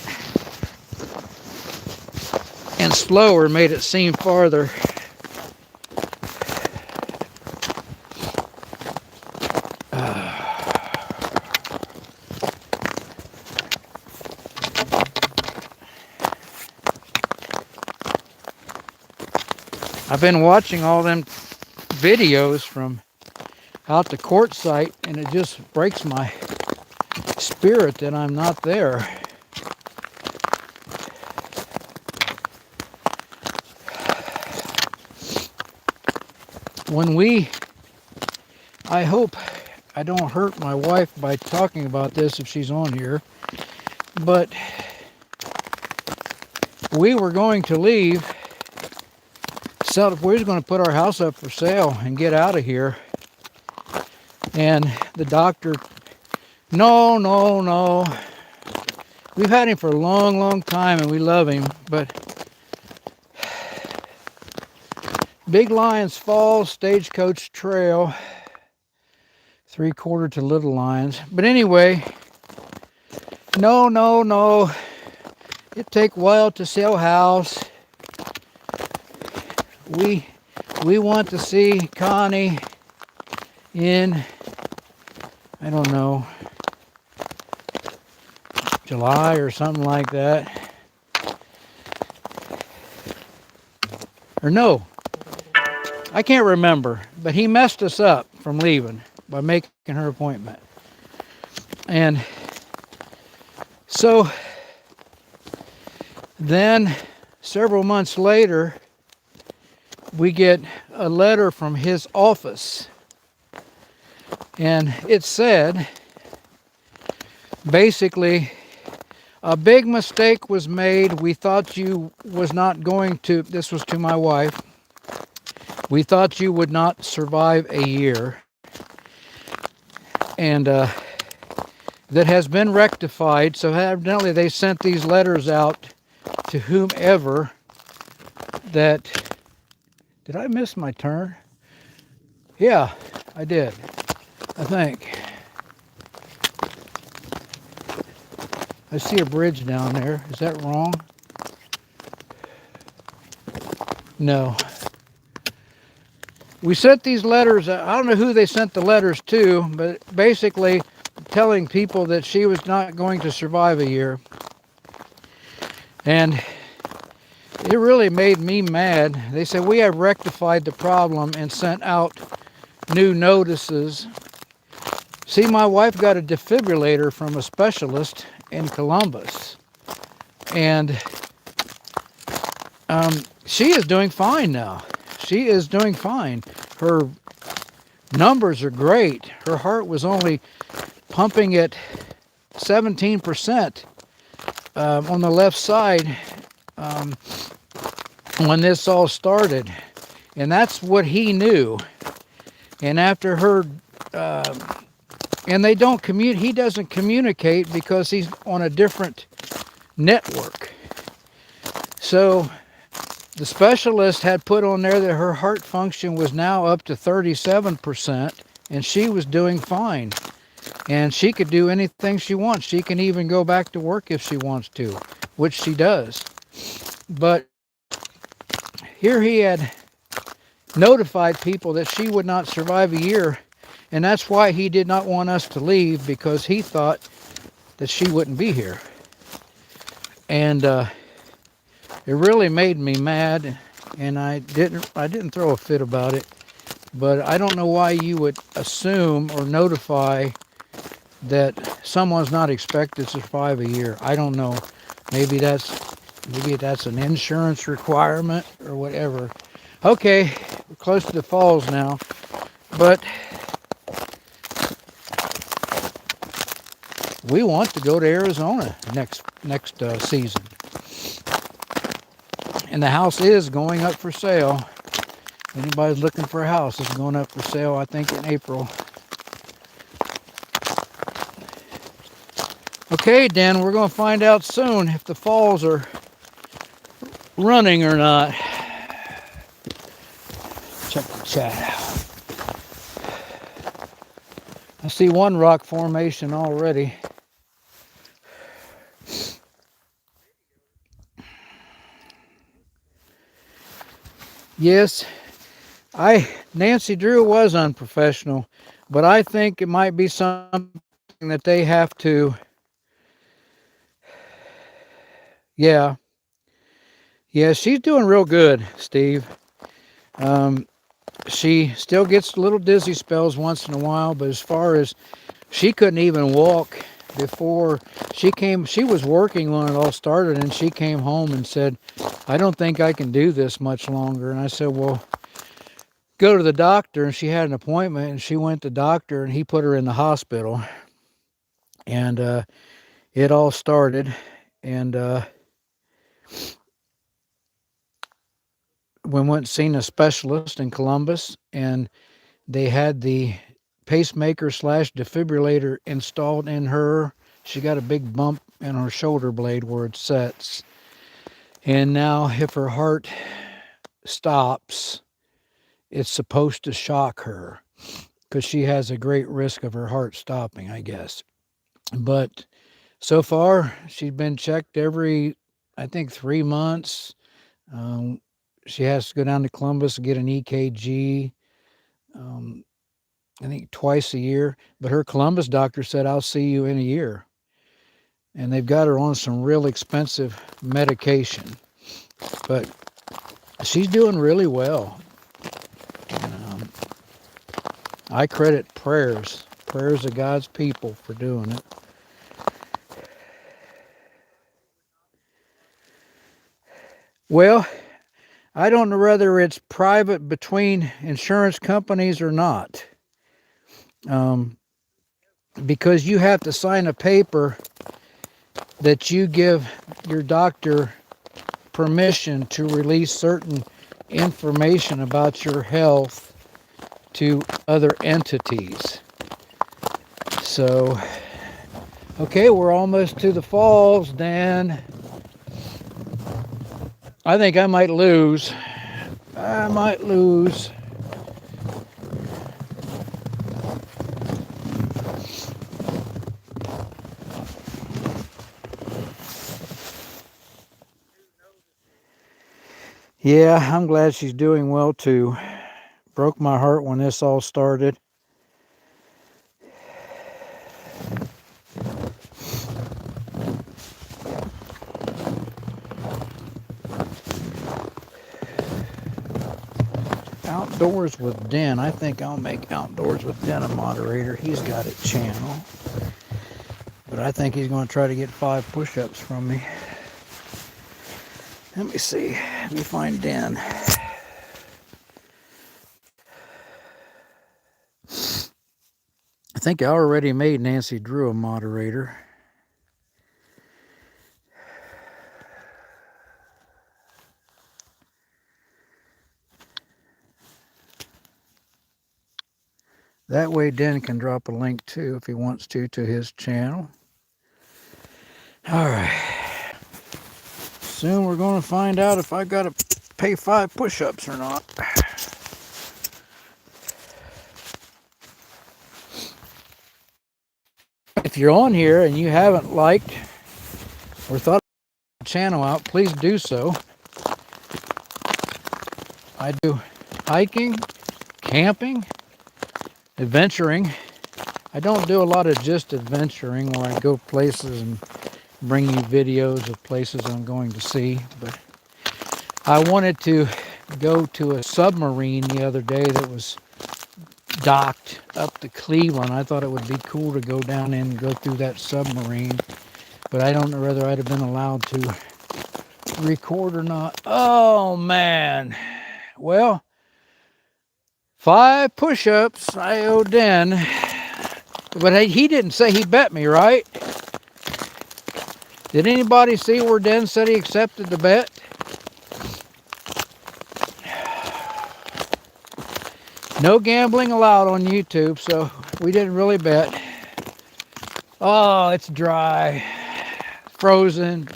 and slower made it seem farther. I've been watching all them videos from out the court site, and it just breaks my spirit that I'm not there. I hope I don't hurt my wife by talking about this if she's on here, but we were going to leave. So we were going to put our house up for sale and get out of here. And the doctor, no. We've had him for a long, long time and we love him. But Big Lions Falls, Stagecoach Trail, 3/4 to Little Lions. But anyway, no. It take a while to sell house. We want to see Connie in, I don't know, July or something like that. Or no, I can't remember, but he messed us up from leaving by making her appointment. And so then several months later, we get a letter from his office. And it said, basically, a big mistake was made. We thought you was not going to, this was to my wife, we thought you would not survive a year. And that has been rectified. So evidently they sent these letters out to whomever that, did I miss my turn? Yeah, I did, I think. I see a bridge down there. Is that wrong? No. We sent these letters, I don't know who they sent the letters to, but basically telling people that she was not going to survive a year. And it really made me mad. They said, we have rectified the problem and sent out new notices. See, my wife got a defibrillator from a specialist in Columbus. And she is doing fine now. She is doing fine. Her numbers are great. Her heart was only pumping at 17% on the left side when this all started. And that's what he knew. And after her, and they don't communicate, he doesn't communicate because he's on a different network. So the specialist had put on there that her heart function was now up to 37%, and she was doing fine. And she could do anything she wants. She can even go back to work if she wants to, which she does. But here he had notified people that she would not survive a year, and that's why he did not want us to leave, because he thought that she wouldn't be here. And it really made me mad, and I didn't throw a fit about it, but I don't know why you would assume or notify that someone's not expected to survive a year. I don't know. Maybe that's an insurance requirement or whatever. Okay, we're close to the falls now, but we want to go to Arizona next season. And the house is going up for sale. If anybody's looking for a house, it's going up for sale, I think, in April. Okay, Dan, we're going to find out soon if the falls are running or not. Check the chat out. I see one rock formation already. Yes, Nancy Drew was unprofessional, but I think it might be something that they have to, yeah, she's doing real good, Steve. She still gets little dizzy spells once in a while, but as far as, she couldn't even walk before she was working when it all started, and she came home and said, I don't think I can do this much longer. And I said, well, go to the doctor. And she had an appointment, and she went to the doctor, and he put her in the hospital. And it all started. And we went and seen a specialist in Columbus, and they had the pacemaker / defibrillator installed in her. She got a big bump in her shoulder blade where it sets. And now if her heart stops, it's supposed to shock her, because she has a great risk of her heart stopping, I guess. But so far, she's been checked every, I think, 3 months. She has to go down to Columbus and get an EKG, I think twice a year. But her Columbus doctor said, I'll see you in a year. And they've got her on some real expensive medication. But she's doing really well. I credit prayers of God's people for doing it. Well, I don't know whether it's private between insurance companies or not. Because you have to sign a paper that you give your doctor permission to release certain information about your health to other entities. So, okay, we're almost to the falls, Dan. I think I might lose. Yeah, I'm glad she's doing well too. Broke my heart when this all started. Outdoors with Den. I think I'll make Outdoors with Den a moderator. He's got a channel. But I think he's going to try to get 5 push-ups from me. Let me see. Let me find Den. I think I already made Nancy Drew a moderator. That way Den can drop a link too if he wants to his channel. All right. Soon we're going to find out if I got to pay 5 push-ups or not. If you're on here and you haven't liked or thought the channel out, please do so. I do hiking, camping, adventuring. I don't do a lot of just adventuring where I go places and bring you videos of places I'm going to see, but I wanted to go to a submarine the other day that was docked up to Cleveland. I thought it would be cool to go down and go through that submarine, but I don't know whether I'd have been allowed to record or not. Oh man. Well, 5 push-ups I owe Den, but he didn't say he bet me, right? Did anybody see where Den said he accepted the bet? No gambling allowed on YouTube, so we didn't really bet. Oh, it's dry, frozen.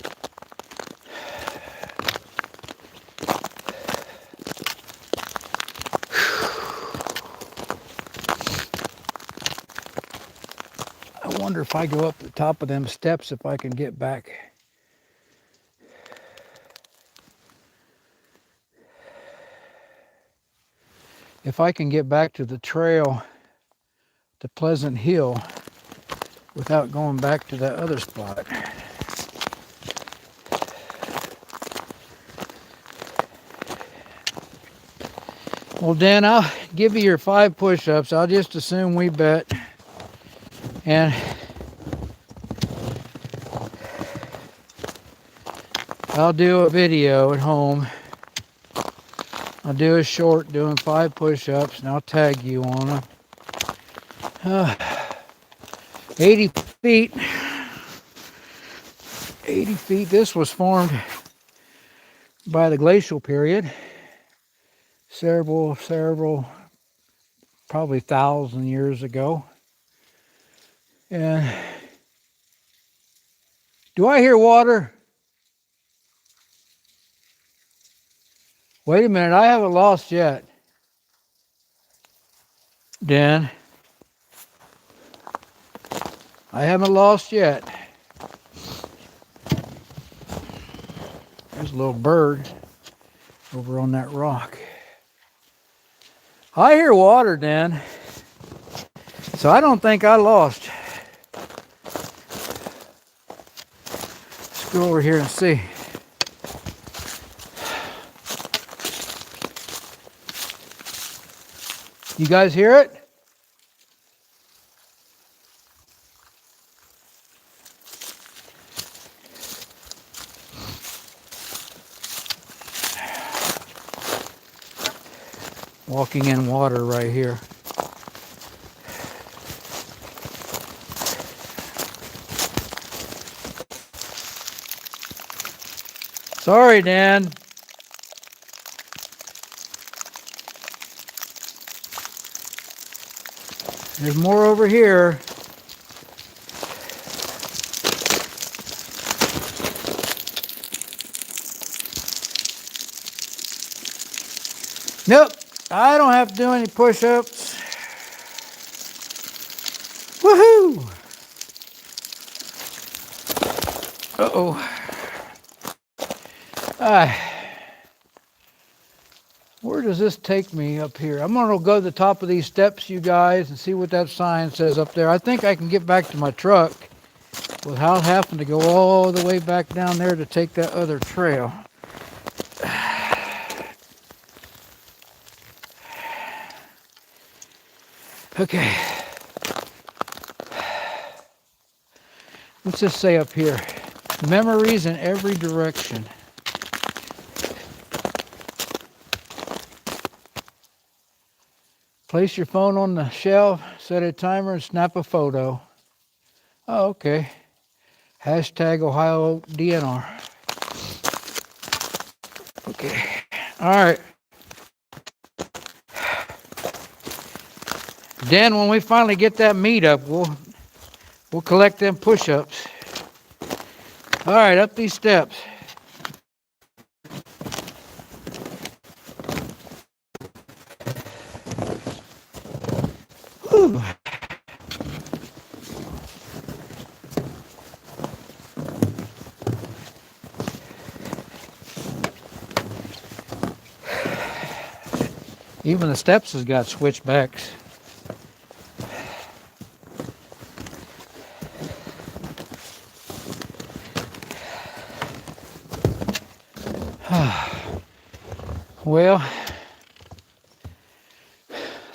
I wonder if I go up the top of them steps if I can get back. If I can get back to the trail to Pleasant Hill without going back to that other spot. Well, Dan, I'll give you your 5 push-ups. I'll just assume we bet. And I'll do a video at home. I'll do a short doing 5 push-ups, and I'll tag you on them. 80 feet. 80 feet. This was formed by the glacial period. Several, probably 1,000 years ago. And do I hear water? Wait a minute, I haven't lost yet. Dan, I haven't lost yet. There's a little bird over on that rock. I hear water, Dan. So I don't think I lost. Let's go over here and see. You guys hear it? walking in water right here. Sorry, Dan. There's more over here. Nope, I don't have to do any push-ups. Woohoo! Uh-oh. Where does this take me up here? I'm going to go to the top of these steps, you guys, and see what that sign says up there. I think I can get back to my truck without having to go all the way back down there to take that other trail. Okay. What's this say up here? Memories in every direction. Place your phone on the shelf, set a timer, and snap a photo. Oh, okay. Hashtag Ohio DNR. Okay. All right. Dan, when we finally get that meat up, we'll collect them push-ups. All right, up these steps. Whew. Even the steps has got switchbacks. Well,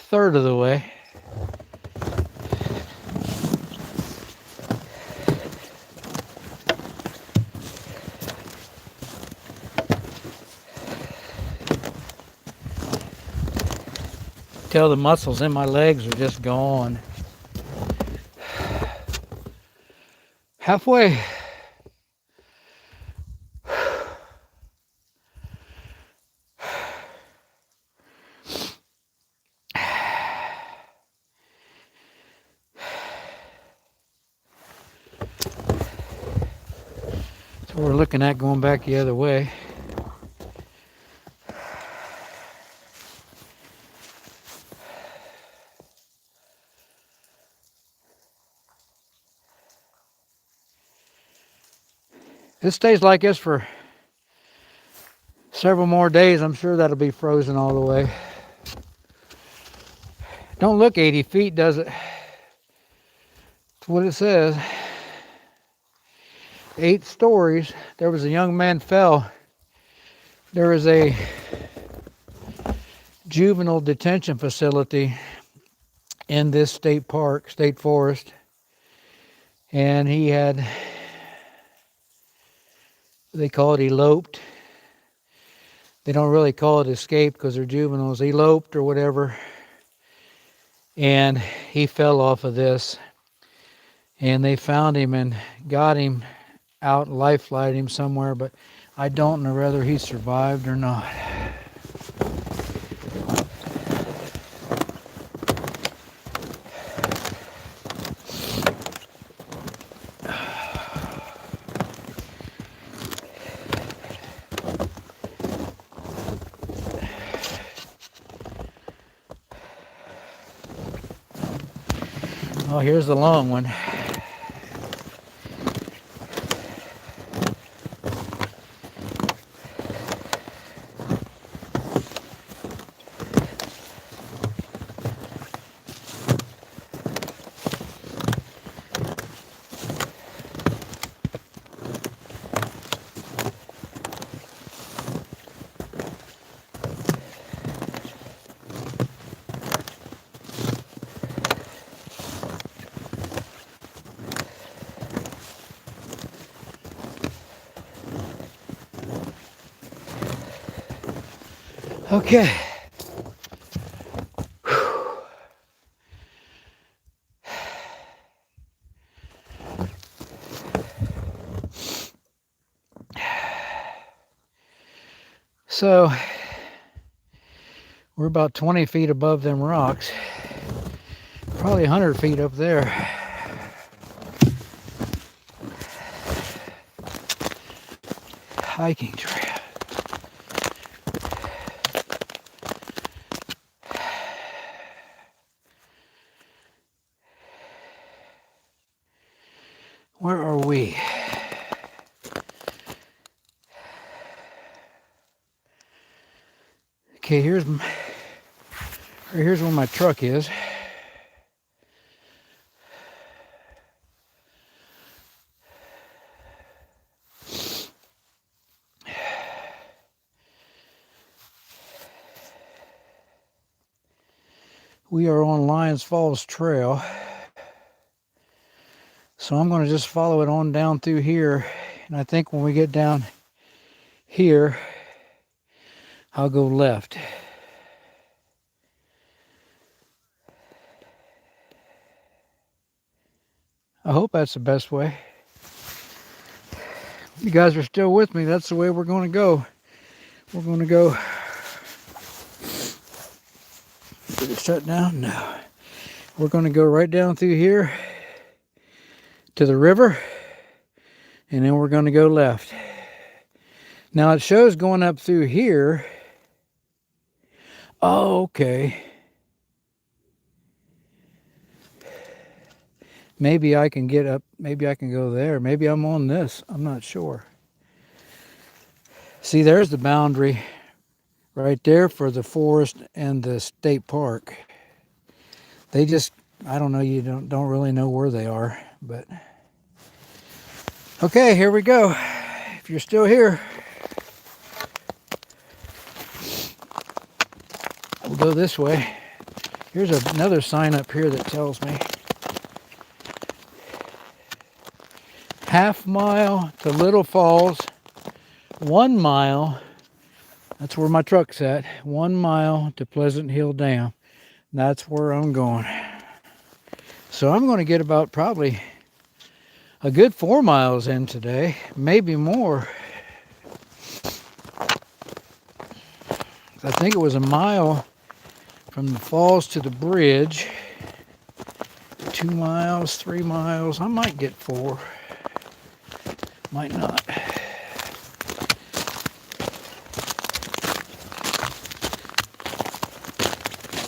third of the way. Tell the muscles in my legs are just gone. Halfway. So we're looking at going back the other way. This stays like this for several more days. I'm sure that'll be frozen all the way. Don't look 80 feet, does it? That's what it says. 8 stories. There was a young man fell. There is a juvenile detention facility in this state park, state forest. And he had, they call it eloped. They don't really call it escape because they're juveniles. Eloped or whatever. And he fell off of this. And they found him and got him out, life-flighted him somewhere. But I don't know whether he survived or not. Oh, here's the long one. Okay. So we're about 20 feet above them rocks. Probably 100 feet up there. Hiking trail. Where are we? Okay, here's where my truck is. We are on Lyons Falls Trail. So I'm going to just follow it on down through here. And I think when we get down here, I'll go left. I hope that's the best way. You guys are still with me. That's the way we're going to go. We're going to go. Did it shut down? No. We're going to go right down through here to the river, and then we're going to go left. Now it shows going up through here. Oh, okay. Maybe I can get up. Maybe I can go there. Maybe I'm on this. I'm not sure. See, there's the boundary right there for the forest and the state park. They just, I don't know, you don't really know where they are, but okay, here we go. If you're still here, we'll go this way. Here's another sign up here that tells me half mile to Little Falls, 1 mile, that's where my truck's at, 1 mile to Pleasant Hill Dam. That's where I'm going. So I'm going to get about probably a good 4 miles in today, maybe more. I think it was 1 mile from the falls to the bridge. 2 miles, 3 miles. I might get 4. Might not.